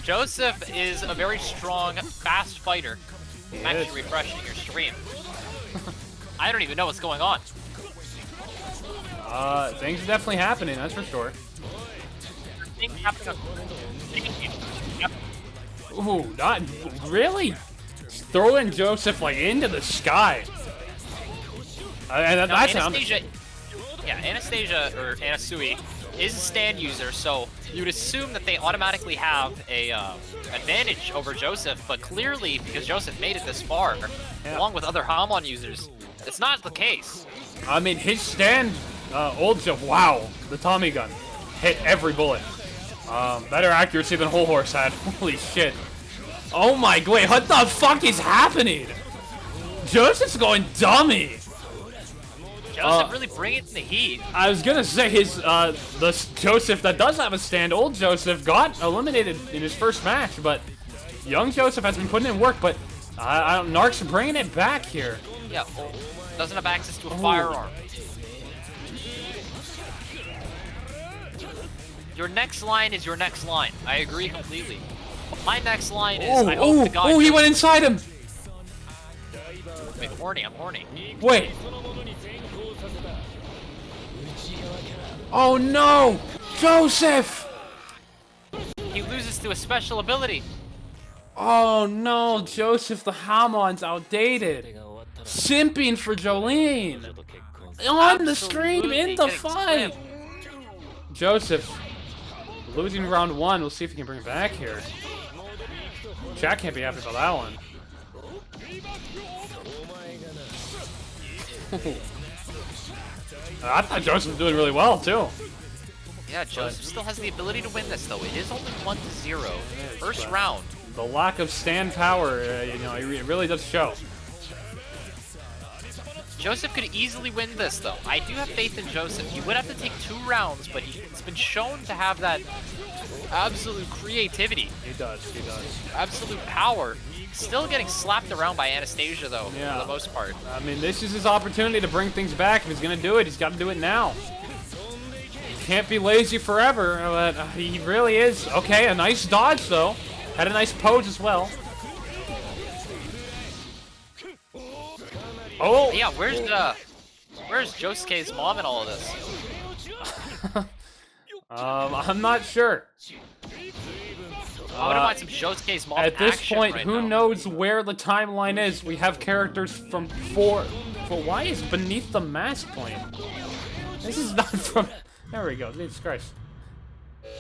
Joseph is a very strong, fast fighter. I'm actually refreshing your stream. I don't even know what's going on. Things are definitely happening, that's for sure. Things happening. Ooh, not really? Throwing Joseph like into the sky. And that's Anastasia, Anastasia or Anasui is a stand user, so you'd assume that they automatically have a advantage over Joseph, but clearly because Joseph made it this far, along with other Hamon users, it's not the case. I mean, his stand, old Joe, wow, the Tommy gun hit every bullet. Better accuracy than Hol Horse had. Holy shit. Oh my, wait, what the fuck is happening? Joseph's going dummy. Joseph really bringing the heat. I was gonna say the Joseph that does have a stand, old Joseph, got eliminated in his first match, but young Joseph has been putting in work, but Narc's bringing it back here. Yeah, doesn't have access to a firearm. Your next line is your next line. I agree completely. My next line is, I hope to God... Oh, he went inside him! Wait, horny, I'm horny. Wait. Oh no! Joseph! He loses to a special ability. Oh no, Joseph, the Hamon's outdated. Simping for Jolyne. On the stream, in the fight. Joseph, losing round 1. We'll see if he can bring it back here. Chat can't be happy about that one. I thought Joseph was doing really well, too. Yeah, Joseph still has the ability to win this, though. It is only 1-0. First round. The lack of stand power, it really does show. Joseph could easily win this, though. I do have faith in Joseph. He would have to take 2 rounds, but he's been shown to have that absolute creativity. He does. Absolute power. Still getting slapped around by Anastasia, though, for the most part. I mean, this is his opportunity to bring things back. If he's going to do it, he's got to do it now. He can't be lazy forever, but he really is. Okay, a nice dodge, though. Had a nice pose as well. Oh! Yeah, where's Josuke's mom in all of this? I'm not sure. I wouldn't mind some Josuke's mom At this action point, right who now. knows where the timeline is? We have characters from 4. But why is Beneath the Mask playing? This is not from... There we go. Jesus Christ.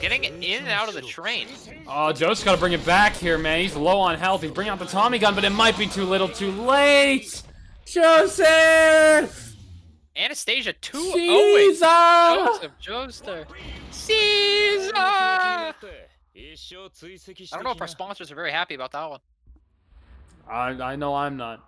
Getting in and out of the train. Oh, Joe's got to bring it back here, man. He's low on health. He's bringing out the Tommy gun, but it might be too little too late. Joseph! Anastasia 2-0. Caesar! Joseph Joestar. Caesar! I don't know if our sponsors are very happy about that one. I know I'm not.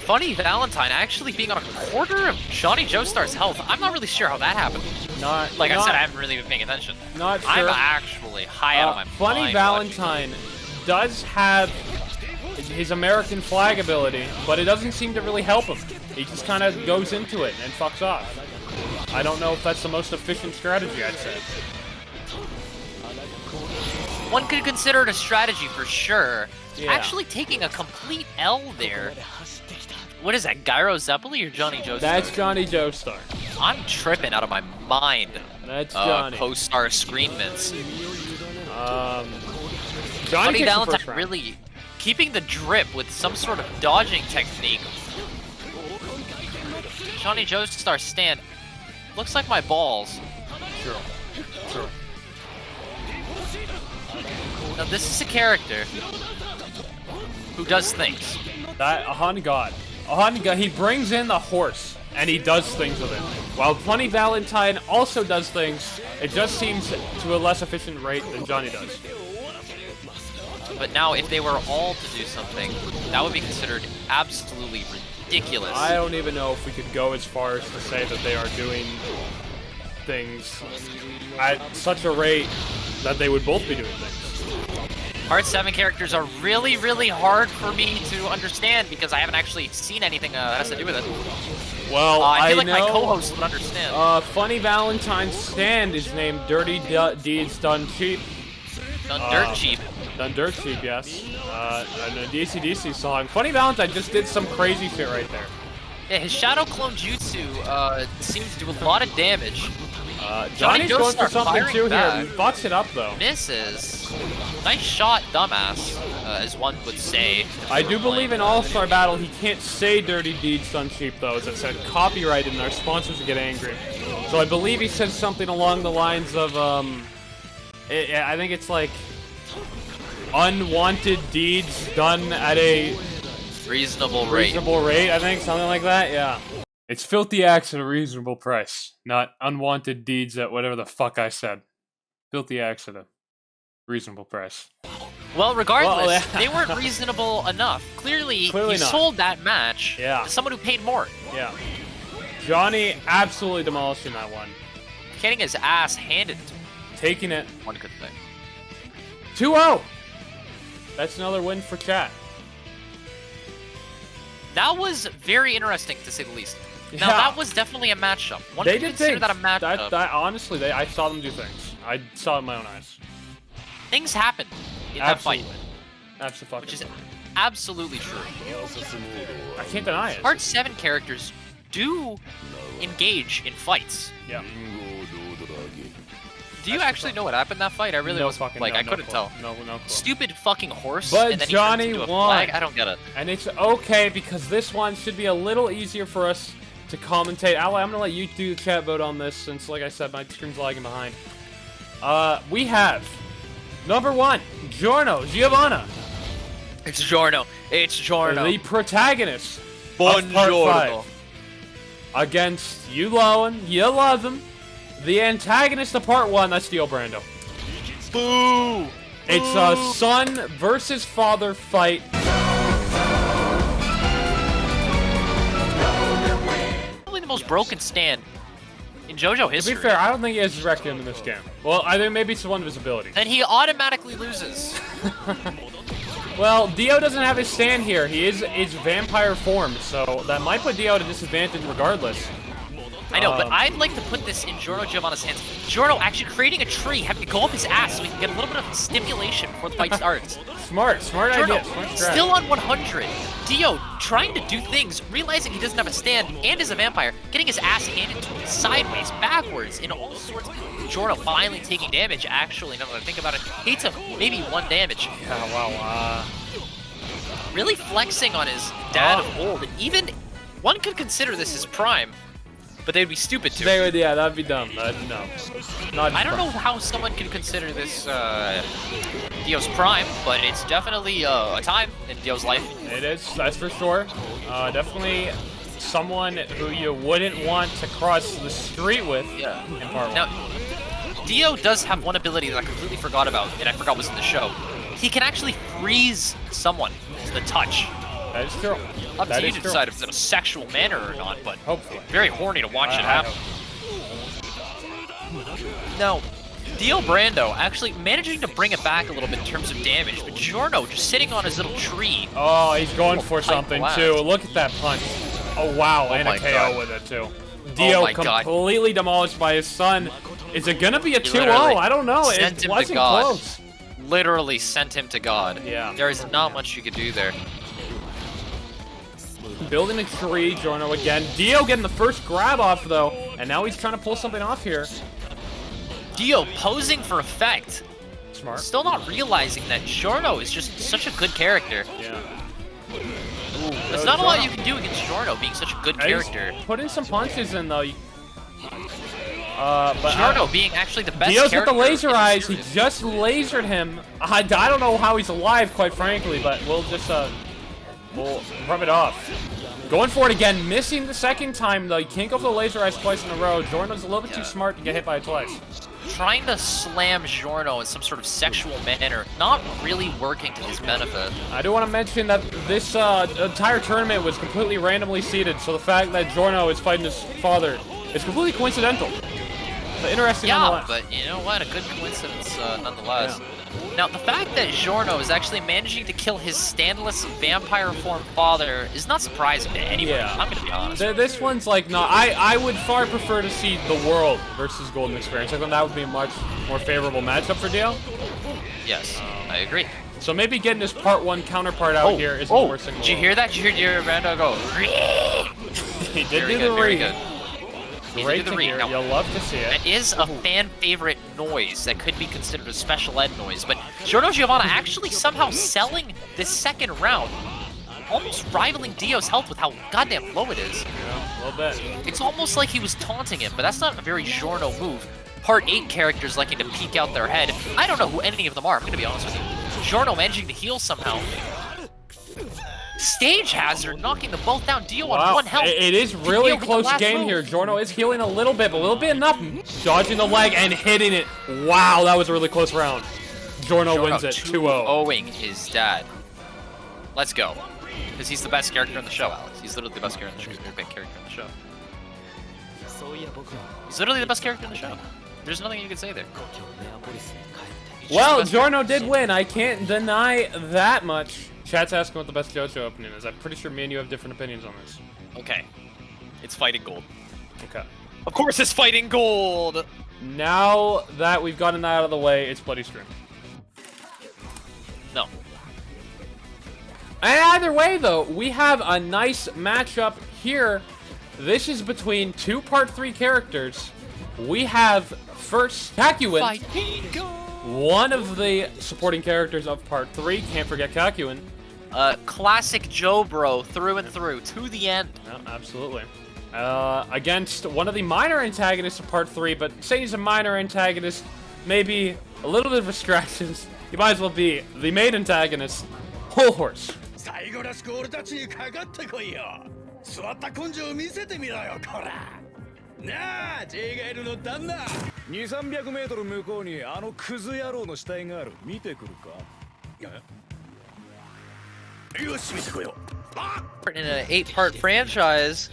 Funny Valentine actually being on a quarter of Johnny Joestar's health. I'm not really sure how that happened. I said, I haven't really been paying attention. Not sure. I'm actually high out of my mind. Funny Valentine does have his American flag ability, but it doesn't seem to really help him. He just kind of goes into it and fucks off. I don't know if that's the most efficient strategy, I'd say. One could consider it a strategy for sure. Yeah. Actually taking a complete L there. What is that, Gyro Zeppeli or Johnny Joestar? That's Johnny Joestar. I'm tripping out of my mind. That's Johnny. Co-star Screenments. Johnny Funny Valentine really keeping the drip with some sort of dodging technique. Johnny Joestar stand. Looks like my balls. Sure. Now this is a character who does things. That, on God. He brings in the horse, and he does things with it. While Funny Valentine also does things, it just seems to a less efficient rate than Johnny does. But now, if they were all to do something, that would be considered absolutely ridiculous. I don't even know if we could go as far as to say that they are doing things at such a rate that they would both be doing things. Part 7 characters are really, really hard for me to understand because I haven't actually seen anything that has to do with it. Well, I feel like know, my co-host would understand. Funny Valentine's stand is named Dirty Deeds Done Cheap. Done dirt cheap. Done dirt cheap, yes. And a Esidisi song. Funny Valentine just did some crazy shit right there. Yeah, his Shadow Clone Jutsu seems to do a lot of damage. Johnny's does going for start something firing too back. here. He fucks it up though. Misses. Nice shot, dumbass, as one would say. I do believe in All-Star Battle he can't say Dirty Deeds Done Cheap though, as it's copyrighted and our sponsors would get angry. So I believe he says something along the lines of, I think it's like, unwanted deeds done at a reasonable rate, I think, something like that, yeah. It's filthy acts at a reasonable price, not unwanted deeds at whatever the fuck I said. Filthy acts at a reasonable price. Well, regardless, Well, yeah. they weren't reasonable enough. Clearly he not. sold that match Yeah. to someone who paid more. Yeah. Johnny absolutely demolishing that one. Getting his ass handed to him. Taking it. One good thing. 2-0! That's another win for chat. That was very interesting, to say the least. Now, Yeah. that was definitely a matchup. One They could did consider things. that a matchup. Honestly, I saw them do things. I saw it with my own eyes. Things happened in that fight, Absolutely. which is absolutely true. I can't deny it. Part 7 characters do engage in fights. Yeah. Do you actually know what happened in that fight? I really No was fucking like, no, I no couldn't clue. tell. No clue. Stupid fucking horse. But and then Johnny he turns into a won. flag. I don't get it. And it's okay because this one should be a little easier for us to commentate. Ally, I'm gonna let you do the chat vote on this since, like I said, my screen's lagging behind. We have number 1, Giorno, Giovanna. It's Giorno. It's Giorno. The protagonist of Part 5. Against you, Lowen. You love him. The antagonist of Part 1, that's Dio Brando. Boo! It's a son versus father fight. Probably the most broken stand in JoJo history. To be fair, I don't think he has direct in this game. Well, I think maybe it's one of his abilities. And he automatically loses. Well, Dio doesn't have his stand here. He is vampire form, so that might put Dio at a disadvantage regardless. I know, but I'd like to put this in Giorno Giovanna's hands. Giorno actually creating a tree, having to go up his ass so we can get a little bit of stimulation before the fight starts. Smart Giorno, idea. Smart strat. still on 100. Dio trying to do things, realizing he doesn't have a stand and is a vampire, getting his ass handed to him sideways, backwards, in all sorts. Giorno finally taking damage, actually, now that I think about it. He took maybe 1 damage. Yeah, wow. Really flexing on his dad of old. Even, one could consider this his prime. But they'd be stupid to. They would, yeah, that'd be dumb. No. Not I don't know how someone can consider this Dio's prime, but it's definitely a time in Dio's life. It is, that's for sure. Definitely someone who you wouldn't want to cross the street with in Part 1. Now, Dio does have one ability that I completely forgot about, and I forgot was in the show. He can actually freeze someone to the touch. That is true. Up to you to decide if it's in a sexual manner or not, but hopefully. Very horny to watch it happen. Now, Dio Brando actually managing to bring it back a little bit in terms of damage, but Giorno just sitting on his little tree. Oh, he's going for something too. Look at that punch. Oh wow, and a KO with it too. Dio completely demolished by his son. Is it gonna be a 2-0? I don't know. It wasn't close. Literally sent him to God. Yeah. There is not much you could do there. Building a tree, Giorno again. Dio getting the first grab off though, and now he's trying to pull something off here. Dio posing for effect. Smart. Still not realizing that Giorno is just such a good character. Yeah. There's not a lot you can do against Giorno being such a good character. Putting some punches in though. But Giorno being actually the best Dio's character. with the laser eyes. He just lasered him. I don't know how he's alive, quite frankly, but we'll just we'll rub it off. Going for it again, missing the second time though. You can't go for the laser eyes twice in a row. Giorno's a little bit too smart to get hit by it twice. Trying to slam Giorno in some sort of sexual manner, not really working to his benefit. I do want to mention that this entire tournament was completely randomly seeded, so the fact that Giorno is fighting his father is completely coincidental. But interesting nonetheless. But you know what? A good coincidence nonetheless. Yeah. Now, the fact that Giorno is actually managing to kill his standless vampire form father is not surprising to anyone. Yeah. I'm gonna be honest. This one's like not. I would far prefer to see the World versus Golden Experience. I think that would be a much more favorable matchup for Dio. Yes, I agree. So maybe getting this part 1 counterpart out here isn't the worst thing. Did you hear that? Did you hear Dio Brando go? He did do the very good. Great to hear. You'll love to see it. That is a fan favorite noise that could be considered a special ed noise, but Giorno Giovanna actually somehow selling this second round, almost rivaling Dio's health with how goddamn low it is. Yeah, a little bit. It's almost like he was taunting him, but that's not a very Giorno move. Part 8 characters liking to peek out their head. I don't know who any of them are, I'm gonna be honest with you. Giorno managing to heal somehow. Stage hazard, knocking them both down. Dio on 1 health. It is really a close game here. Giorno is healing a little bit, but a little bit enough. Dodging the leg and hitting it. Wow, that was a really close round. Giorno wins it 2-0. Owing his dad. Let's go. Because he's the best character in the show, Alex. He's literally the best character in the show. He's literally the best character in the show. There's nothing you can say there. Well, Giorno did win. I can't deny that much. Chat's asking what the best JoJo opening is. I'm pretty sure me and you have different opinions on this. Okay. It's Fighting Gold. Okay. Of course it's Fighting Gold! Now that we've gotten that out of the way, it's Bloody Stream. No. And either way, though, we have a nice matchup here. This is between 2 Part 3 characters. We have first Kakyoin, one of the supporting characters of Part 3. Can't forget Kakyoin. Classic Joe bro, through and through, to the end. Yeah, absolutely. Against one of the minor antagonists of Part 3, but saying he's a minor antagonist, maybe a little bit of distractions. He might as well be the main antagonist, Hol Horse. In an 8-part franchise,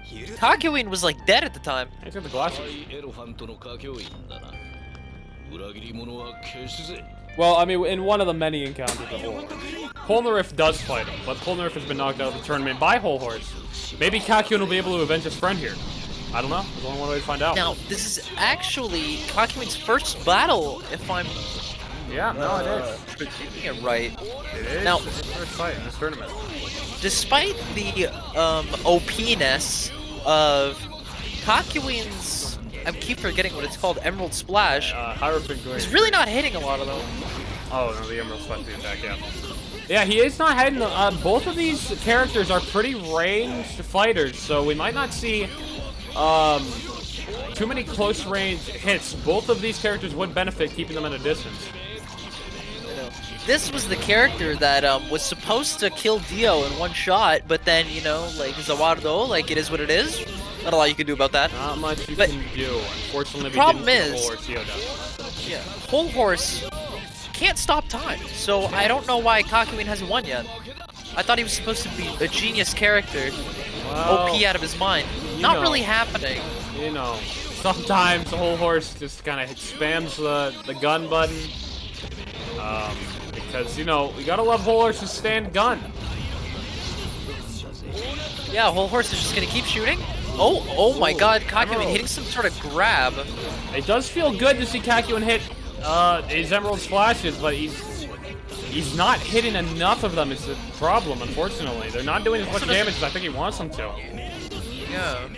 Kakyoin was like dead at the time. He's got the glasses. Well, I mean, in one of the many encounters of Polnareff does fight him, but Polnareff has been knocked out of the tournament by Hol Horse. Maybe Kakyoin will be able to avenge his friend here. I don't know. There's only one way to find out. Now, this is actually Kakyoin's first battle, if I'm... Yeah, no, it is. Getting it right. It is. Now, it's his first fight in this tournament. Despite the OP-ness of Kakyoin's... I keep forgetting what it's called, Emerald Splash. He's really not hitting a lot of them. Oh, no, the Emerald Splash attack, yeah. Yeah, he is not hitting them. Both of these characters are pretty ranged fighters, so we might not see too many close range hits. Both of these characters would benefit keeping them at a distance. This was the character that was supposed to kill Dio in one shot, but then, you know, like, Zawardo, like, it is what it is. Not a lot you can do about that. Not much you can do. Unfortunately, the problem is, Hol Horse can't stop time, so I don't know why Kakyoin hasn't won yet. I thought he was supposed to be a genius character, well, OP out of his mind. Not really happening. You know, sometimes the Hol Horse just kind of spams the gun button. Because, you know, we gotta love Hol Horse's stand gun. Yeah, Hol Horse is just gonna keep shooting. Oh my god, Kakyoin hitting some sort of grab. It does feel good to see Kakyoin hit his Emerald Splashes, but he's not hitting enough of them is the problem, unfortunately. They're not doing as much damage as I think he wants them to. Yeah.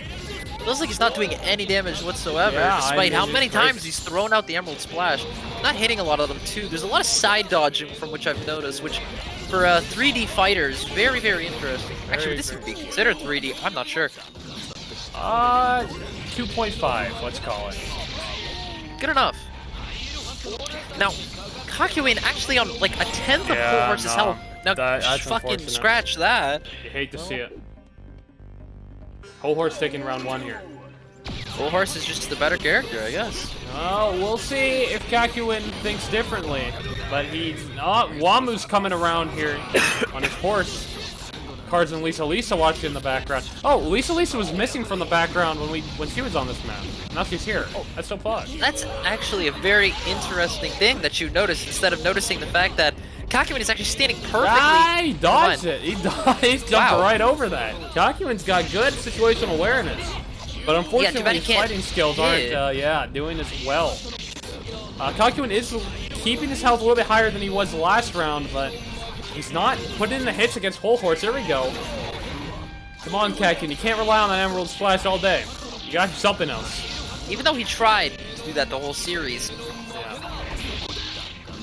Feels like he's not doing any damage whatsoever, despite how many times he's thrown out the Emerald Splash. Not hitting a lot of them, too. There's a lot of side dodging from which I've noticed, which, for 3D fighters, very, very interesting. Actually, this would be considered 3D. I'm not sure. 2.5, let's call it. Good enough. Now, Kakyoin actually on, like, a tenth of Hol Horse's health. Now, that's fucking scratch that. You hate to see it. Hol Horse taking round 1 here. Hol Horse is just the better character, I guess. Oh, we'll see if Kakyoin thinks differently. But he's not. Wamoo's coming around here on his horse. Cards and Lisa watching in the background. Oh, Lisa was missing from the background when she was on this map. Now she's here. Oh, that's so fun. That's actually a very interesting thing that you noticed instead of noticing the fact that Kakyoin is actually standing perfectly. Ah, he dodged it. He jumped right over that. Kakyoin's got good situational awareness. But unfortunately, his fighting skills aren't doing as well. Kakyoin is keeping his health a little bit higher than he was last round, but he's not putting in the hits against Hol Horse. There we go. Come on, Kakyoin. You can't rely on that Emerald Splash all day. You got something else. Even though he tried to do that the whole series.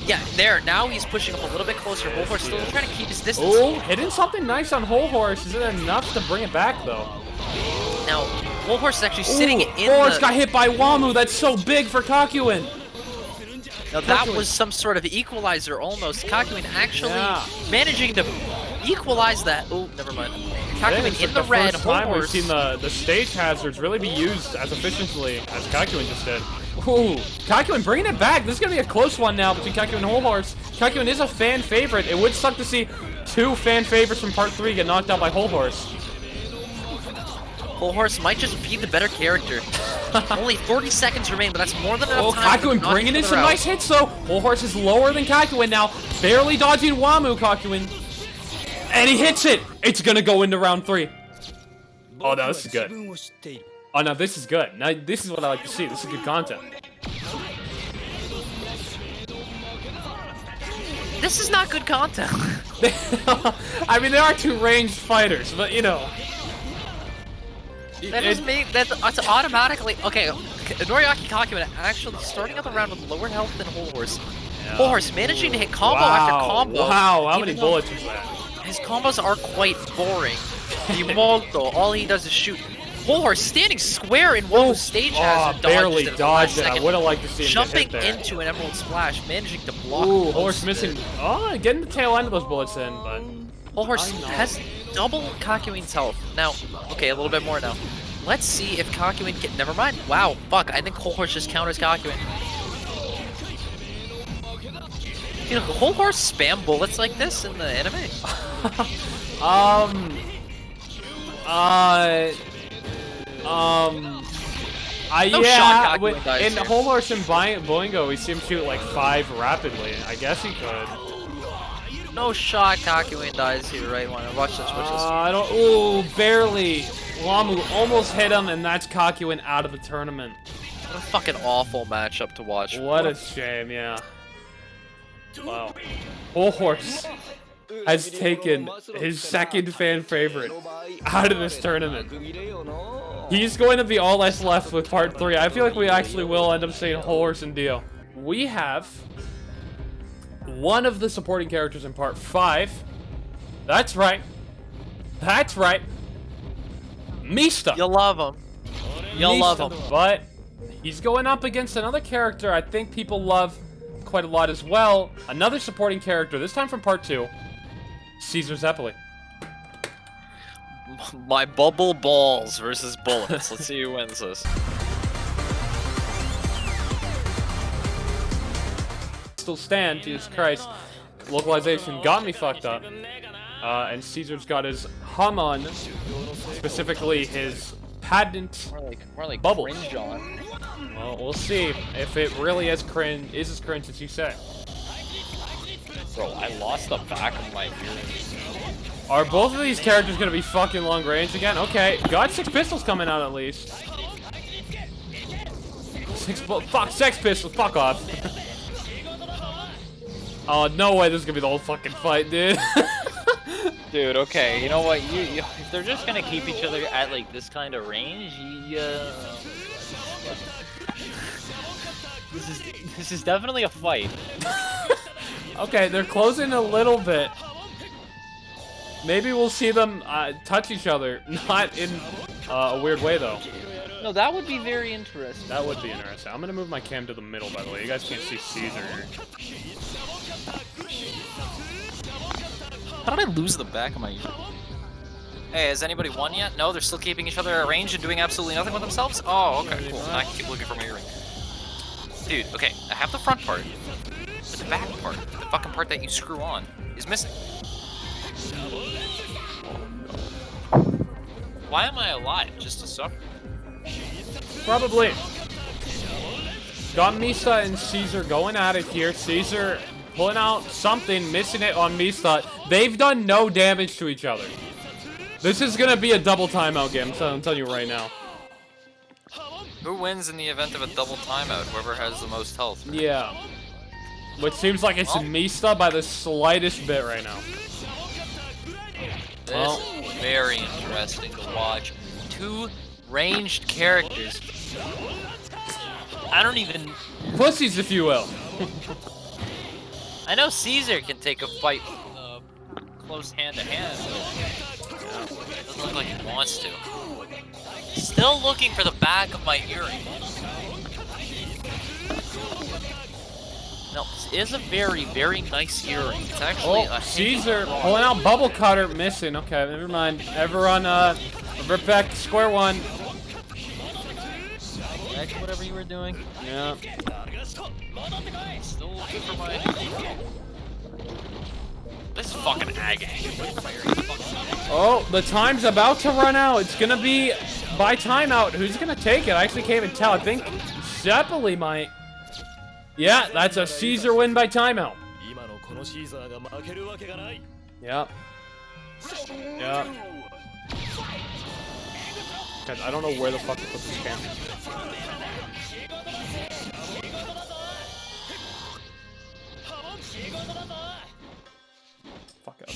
Yeah, there. Now he's pushing up a little bit closer. Hol Horse still trying to keep his distance. Oh, hitting something nice on Hol Horse. Is it enough to bring it back, though? Now, Hol Horse is actually sitting in Hol Horse got hit by Wamuu. That's so big for Kakyoin. Now that was some sort of equalizer almost. Kakyoin actually managing to equalize that. Oh, never mind. Kakyoin in the red. Hol Horse. We've seen the stage hazards really be used as efficiently as Kakyoin just did. Ooh, Kakyoin bringing it back. This is going to be a close one now between Kakyoin and Hol Horse. Kakyoin is a fan favorite. It would suck to see 2 fan favorites from Part 3 get knocked out by Hol Horse. Hol Horse might just be the better character. Only 40 seconds remain, but that's more than enough time. Kakyoin bringing in some nice hits, though. Hol Horse is lower than Kakyoin now. Barely dodging Wamuu, Kakyoin. And he hits it. It's going to go into round 3. Oh, no, this is good. Oh, no, this is good. Now, this is what I like to see. This is good content. This is not good content. I mean, there are 2 ranged fighters, but, you know. That doesn't mean that's automatically okay. Noriaki Kakyoin actually starting out the round with lower health than Hol Horse. Yeah. Hol Horse managing to hit combo after combo. Wow, how many bullets was that? His combos are quite boring. Yimoto, all he does is shoot. Hol Horse standing square in Wamuu's stage hazard. Barely dodged it. I would have liked to see him jumping get hit there. into an Emerald Splash, managing to block. Ooh, Hol Horse missing. Oh, getting the tail end of those bullets in, but Hol Horse has double Kakyoin's health. Now, okay, a little bit more now. Let's see if Kakyoin can. Never mind. Wow, fuck. I think Hol Horse just counters Kakyoin. You know, Hol Horse spam bullets like this in the anime? Yeah, in Hol Horse and Boingo, we see him shoot like 5 rapidly. I guess he could. No shot Kakyoin dies here, right? Watch this, watch this. I don't. Ooh, barely. Wamuu almost hit him, and that's Kakyoin out of the tournament. What a fucking awful matchup to watch. What a shame, yeah. Wow. Hol Horse has taken his 2nd fan favorite out of this tournament. He's going to be all that's left with Part 3. I feel like we actually will end up seeing Hol Horse and Dio. We have one of the supporting characters in Part 5. That's right. That's right. Mista. You'll love him. You'll love him. But he's going up against another character I think people love quite a lot as well. Another supporting character, this time from Part 2. Caesar Zeppeli. My bubble balls versus bullets. Let's see who wins this. Still stand, Jesus Christ. Localization got me fucked up. And Caesar's got his hum on, specifically his patent more like bubbles. Cringe on. Well, we'll see if it really is as cringe as you say. Bro, I lost the back of my ears. Are both of these characters gonna be fucking long range again? Okay, got 6 pistols coming out at least. 6 Sex pistols, fuck off. Oh, no way this is gonna be the whole fucking fight, dude. Dude, okay, you know what? If they're just gonna keep each other at like this kind of range, this is definitely a fight. Okay, they're closing a little bit. Maybe we'll see them touch each other, not in a weird way though. No, that would be very interesting. That would be interesting. I'm gonna move my cam to the middle, by the way. You guys can't see Caesar. How did I lose the back of my ear? Hey, has anybody won yet? No, they're still keeping each other at range and doing absolutely nothing with themselves? Oh, okay, cool. Now I can keep looking for my earring. Dude, okay, I have the front part, but the back part, the fucking part that you screw on, is missing. Why am I alive? Just to suffer? Probably. Got Mista and Caesar going at it here. Caesar pulling out something, missing it on Mista. They've done no damage to each other. This is gonna be a double timeout game, so I'm telling you right now. Who wins in the event of a double timeout? Whoever has the most health. Right? Yeah. Which seems like it's Mista by the slightest bit right now. This is very interesting to watch. Two ranged characters. I don't even... Pussies, if you will. I know Caesar can take a fight close hand-to-hand. Doesn't look like he wants to. Still looking for the back of my earring. No, this is a very, very nice earring. It's actually a Caesar pulling out Bubble Cutter, missing. Okay, never mind. Everyone, rip back to square one. Back to whatever you were doing. Yeah. Still looking for my... This is fucking agony. Oh, the time's about to run out. It's gonna be by timeout. Who's gonna take it? I actually can't even tell. I think Zeppeli might. Yeah, that's a Caesar win by timeout. Yep. Yeah. God, I don't know where the fuck to put this camera. Fuck up.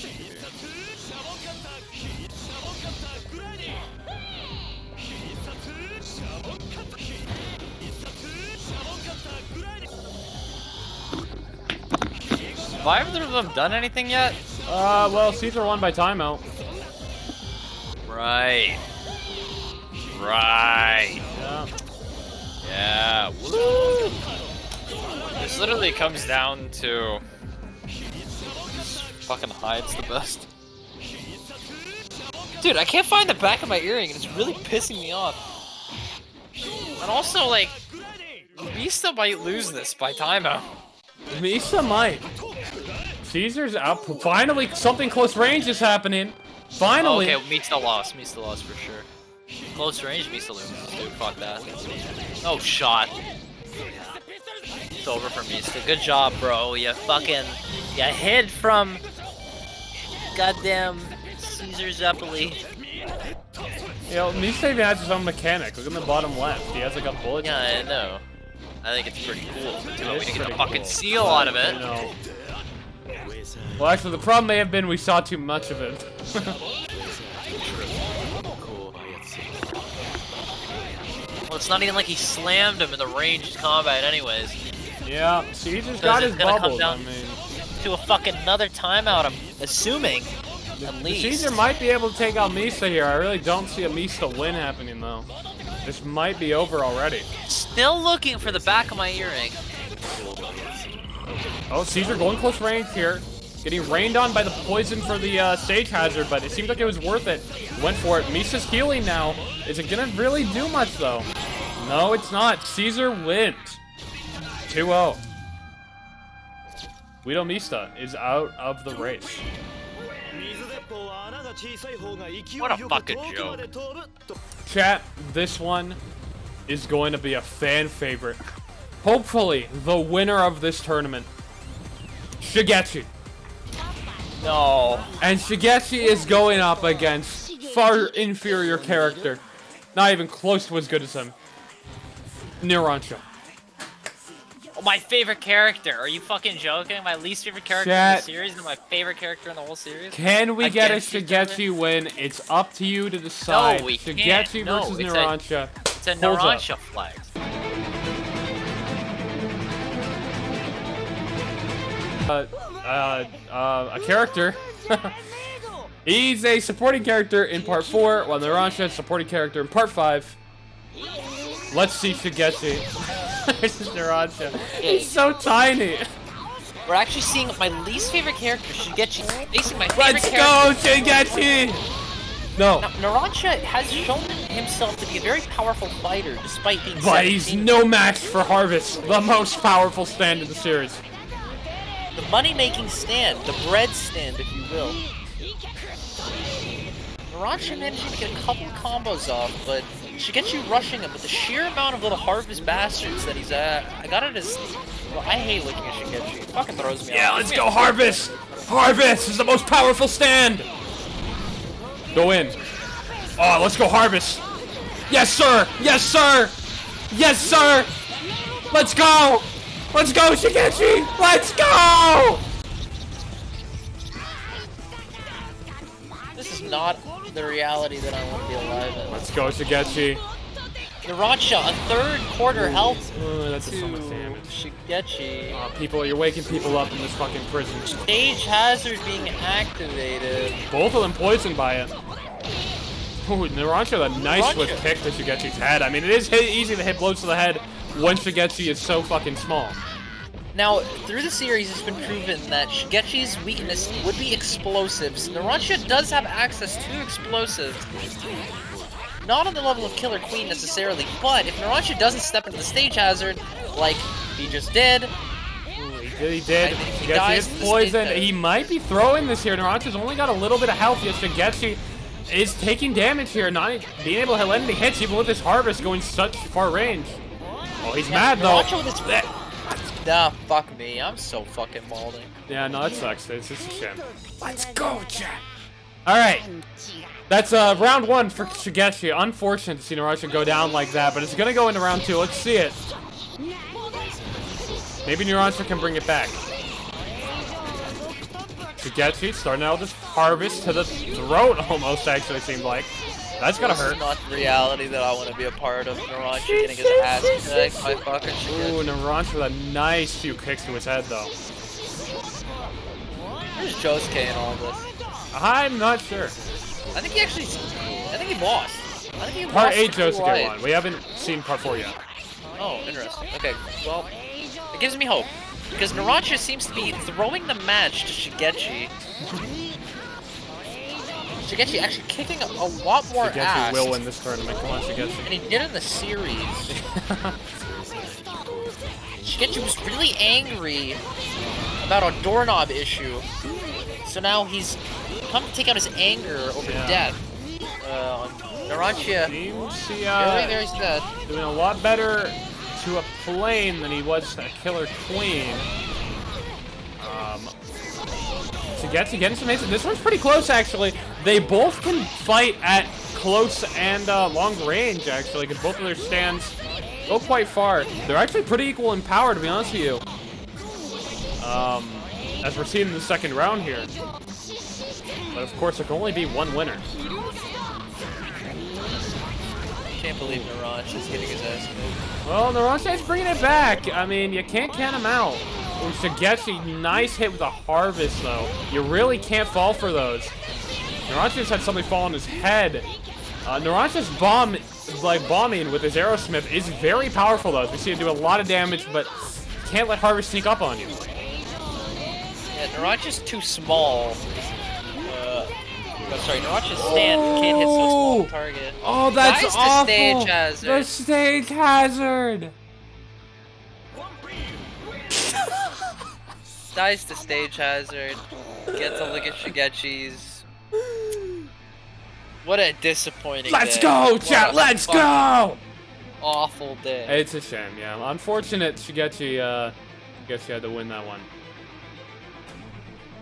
Have either of them done anything yet? Well, Caesar won by timeout. Right. Right. Yeah. Yeah. Woo. This literally comes down to... Fucking hides the best. Dude, I can't find the back of my earring and it's really pissing me off. And also, like, Mista might lose this by timeout. Mista might. Caesar's up. Finally, something close range is happening. Finally. Oh, okay, Mista lost. Mista lost for sure. Close range, Mista loses. Dude, fuck that. Oh, shot. It's over for Mista. Good job, bro. You hid from goddamn Caesar Zeppeli. You know, Mista even has his own mechanic. Look in the bottom left. He has like a bullet. Yeah, I know. I think it's pretty cool. We can get the fucking seal out of it. No. Well, actually, the problem may have been we saw too much of it. Well, it's not even like he slammed him in the ranged combat anyways. Yeah, Caesar's got his bubbles, I mean. To a fucking another timeout, I'm assuming, at least. Caesar might be able to take out Mista here. I really don't see a Mista win happening, though. This might be over already. Still looking for the back of my earring. Oh, Caesar going close range here. Getting rained on by the poison for the stage hazard, but it seemed like it was worth it. Went for it. Mista's healing now. Is it gonna really do much, though? No, it's not. Caesar wins. 2-0. Guido Mista is out of the race. What a fucking joke. Chat, this one is going to be a fan favorite. Hopefully, the winner of this tournament, Shigechi. No. And Shigechi is going up against far inferior character. Not even close to as good as him. Narancia. Oh, my favorite character. Are you fucking joking? My least favorite character Chat. in the series and my favorite character in the whole series? Can we get a Shigechi win? It's up to you to decide. No, we Shigechi can't. No, versus it's Narancia. It's a Hold up. Narancia flag. A character. He's a supporting character in part 4, while Narancia is a supporting character in part 5. Let's see Shigechi versus Narancia. He's so tiny. We're actually seeing my least favorite character, Shigechi, facing my favorite Let's character. go, Shigechi! No. Now, Narancia has shown himself to be a very powerful fighter, despite being But he's 17. no match for Harvest, the most powerful stand in the series. The money-making stand, the bread stand, if you will. Narancia managing to get a couple combos off, but Shigechi rushing him with the sheer amount of little Harvest bastards that he's at. I got it as... Well, I hate looking at Shigechi. It fucking throws me off. Yeah, let's go Harvest! Harvest is the most powerful stand! Go in. Oh, let's go Harvest! Yes, sir! Yes, sir! Yes, sir! Let's go! Let's go, Shigechi! Let's go! This is not the reality that I want to be alive in. Let's go, Shigechi. Narancia, a third quarter health Oh, that's to so much damage. Shigechi. People, you're waking people up in this fucking prison. Stage hazard being activated. Both of them poisoned by it. Ooh, Narancia with a nice swift Narancia. kick to Shigechi's head. I mean, it is easy to hit blows to the head when Shigechi is so fucking small. Now, through the series, it's been proven that Shigechi's weakness would be explosives. Narancia does have access to explosives. Not on the level of Killer Queen necessarily, but if Narancia doesn't step into the stage hazard, like he just did, He did. I think he Shigechi dies is in the poisoned. stage He might be throwing this here. Narancia's only got a little bit of health, yet Shigechi is taking damage here, not being able to land any hits, even with his Harvest going such far range. Oh, he's mad though. Narancia with his... Nah, fuck me. I'm so fucking balding. Yeah, no, that sucks. It's just a shame. Let's go, Jack. All right. That's round one for Shigechi. Unfortunate to see Narancia go down like that, but it's going to go into round two. Let's see it. Maybe Narancia can bring it back. Shigechi starting out with this Harvest to the throat almost, actually, seemed like. That's gonna hurt. This is not the reality that I want to be a part of. Narancia getting his ass kicked by fucking Shigechi. Ooh, Narancia with a nice few kicks to his head, though. Where's Josuke in all this? I'm not sure. I think he actually... I think he lost. I think he lost. Part 8 to Josuke Light. won. We haven't seen part 4 yet. Oh, interesting. Okay, well, it gives me hope. Because Narancia seems to be throwing the match to Shigechi. Shigechi actually kicking a lot more Shigechi ass. will win this tournament. Come on, Shigechi. And he did in the series. Shigechi was really angry about a doorknob issue. So now he's come to take out his anger over death. On Narancia, Seems he, very, very sad. doing a lot better to a plane than he was a Killer Queen. Shigechi getting some hits. This one's pretty close, actually. They both can fight at close and long range, actually, because both of their stands go quite far. They're actually pretty equal in power, to be honest with you. As we're seeing in the second round here. But of course, there can only be one winner. Can't believe Narancia's getting his ass kicked. Well, Narancia's bringing it back. I mean, you can't count him out. Ooh, Shigechi, nice hit with a Harvest, though. You really can't fall for those. Narancia's had something fall on his head. Narancia's bombing with his Aerosmith is very powerful, though. We see it do a lot of damage, but can't let Harvest sneak up on you. Yeah, Narancia's too small. Sorry, Narancia's stand can't hit so small a target. Oh, that's Dies to awful. stage hazard. The stage hazard. Dies to stage hazard. Gets a look at Shigechi's. What a disappointing Let's day. go, What chat. a Let's fucking go. Awful day. It's a shame, yeah. Unfortunate Shigechi had to win that one.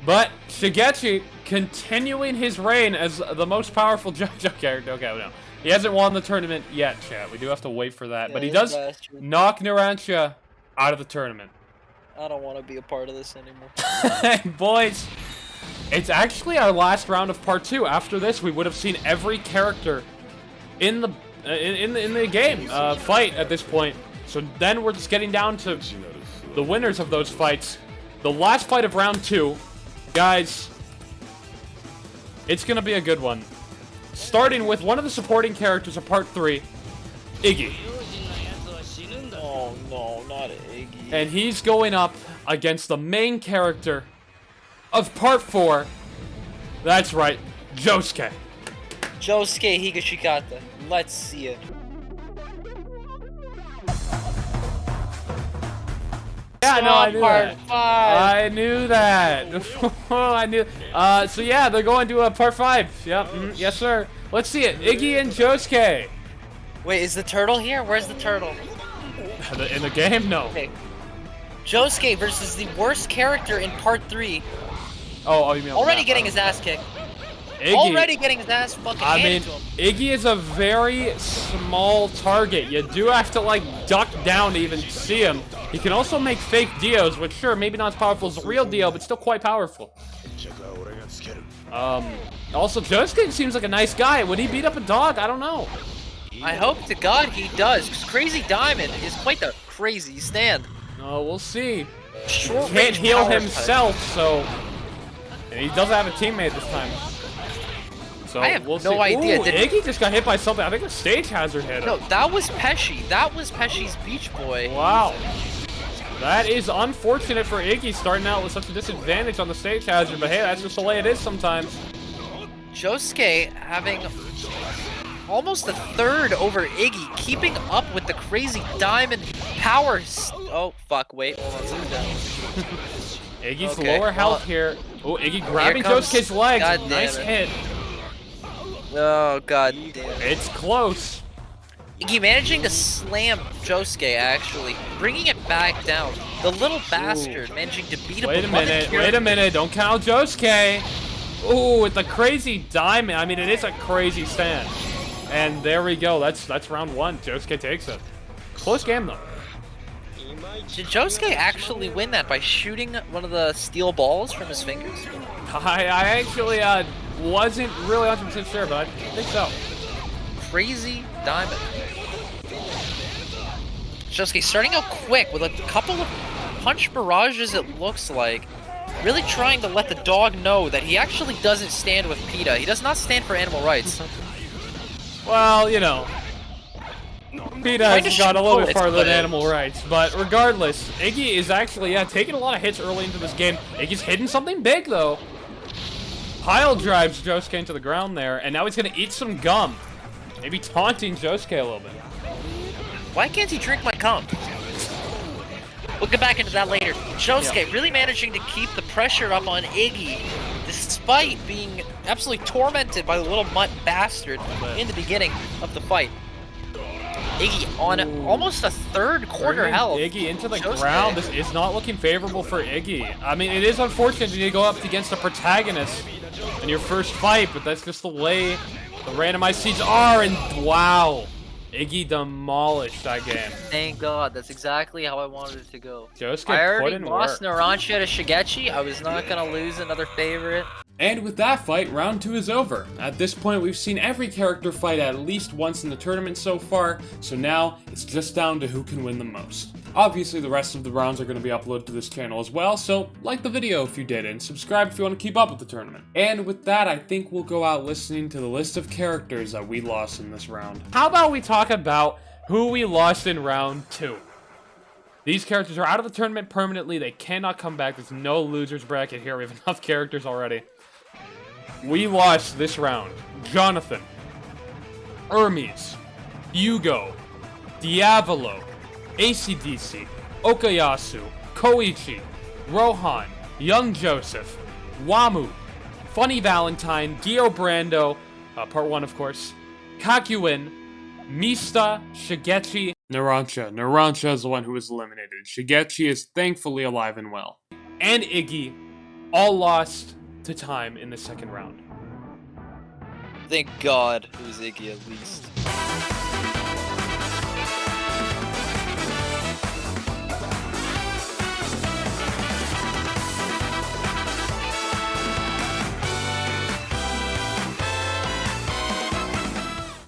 But Shigechi continuing his reign as the most powerful JoJo character. Okay, no. He hasn't won the tournament yet, chat. We do have to wait for that. Yeah, But he this does bastard. knock Narancia out of the tournament. I don't want to be a part of this anymore. Boys, it's actually our last round of part 2. After this, we would have seen every character in the game fight at this point. So then we're just getting down to the winners of those fights. The last fight of round 2, guys. It's gonna be a good one. Starting with one of the supporting characters of part 3, Iggy. Oh no, not Iggy. And he's going up against the main character of part 4. That's right, Josuke. Josuke Higashikata. Let's see it. Yeah, no, I knew Part that. 5. I knew that. I knew. So yeah, they're going to part 5. Yep. Yes, sir. Let's see it. Iggy and Josuke. Wait, is the turtle here? Where's the turtle? In the game, no. Okay. Josuke versus the worst character in part 3. Oh, you mean Already getting his ass kicked. Iggy. Already getting his ass fucking handed to him. Iggy is a very small target. You do have to like duck down to even see him. He can also make fake Dios, which sure, maybe not as powerful as a real Dio, but still quite powerful. Also, Josuke seems like a nice guy. Would he beat up a dog? I don't know. I hope to God he does, because Crazy Diamond is quite the crazy stand. Oh, we'll see. He Short can't range heal power himself, so... And he doesn't have a teammate this time. So I have we'll no see. idea. Ooh, Iggy just got hit by something. I think a stage hazard hit him. No, that was Pesci. That was Pesci's Beach Boy. Wow. That is unfortunate for Iggy starting out with such a disadvantage on the stage hazard, but hey, that's just the way it is sometimes. Josuke having almost a third over Iggy, keeping up with the Crazy Diamond power. Oh, fuck, wait, hold on a second. Iggy's Okay, lower health well, here. Oh, Iggy grabbing comes- Josuke's legs. God damn Nice it. hit. Oh, god damn. It's close. Iggy managing to slam Josuke, actually, bringing it back down. The little bastard managing to beat him. Wait a minute. Don't count Josuke. Ooh, with the Crazy Diamond. I mean, it is a crazy stand. And there we go. That's round 1. Josuke takes it. Close game, though. Did Josuke actually win that by shooting one of the steel balls from his fingers? I actually wasn't really 100% sure, but I think so. Crazy Diamond. Josuke starting out quick with a couple of punch barrages, it looks like. Really trying to let the dog know that he actually doesn't stand with PETA. He does not stand for animal rights. Well, you know, PETA has gone a little bit farther than animal rights, but regardless, Iggy is actually, taking a lot of hits early into this game. Iggy's hidden something big, though. Pile drives Josuke into the ground there, and now he's going to eat some gum. Maybe taunting Josuke a little bit. Why can't he drink my cum? We'll get back into that later. Josuke really managing to keep the pressure up on Iggy, despite being absolutely tormented by the little mutt bastard in the beginning of the fight. Iggy on almost a third quarter health. Iggy into the Josuke. ground. This is not looking favorable for Iggy. I mean, it is unfortunate you go up against a protagonist in your first fight, but that's just the way the randomized seeds are, and wow. Iggy demolished that game. Thank God, that's exactly how I wanted it to go. Josuke I put already in lost work. Narancia to Shigechi. I was not gonna lose another favorite. And with that fight, round 2 is over. At this point, we've seen every character fight at least once in the tournament so far, so now it's just down to who can win the most. Obviously, the rest of the rounds are going to be uploaded to this channel as well, so like the video if you did, and subscribe if you want to keep up with the tournament. And with that, I think we'll go out listening to the list of characters that we lost in this round. How about we talk about who we lost in round 2? These characters are out of the tournament permanently. They cannot come back. There's no losers bracket here. We have enough characters already. We lost this round. Jonathan, Ermes, Fugo, Diavolo, Esidisi, Okuyasu, Koichi, Rohan, Young Joseph, Wamuu, Funny Valentine, Dio Brando, part 1 of course, Kakyoin, Mista, Shigechi, Narancia. Narancia is the one who was eliminated. Shigechi is thankfully alive and well. and Iggy all lost to time in the second round. Thank God it was Iggy at least.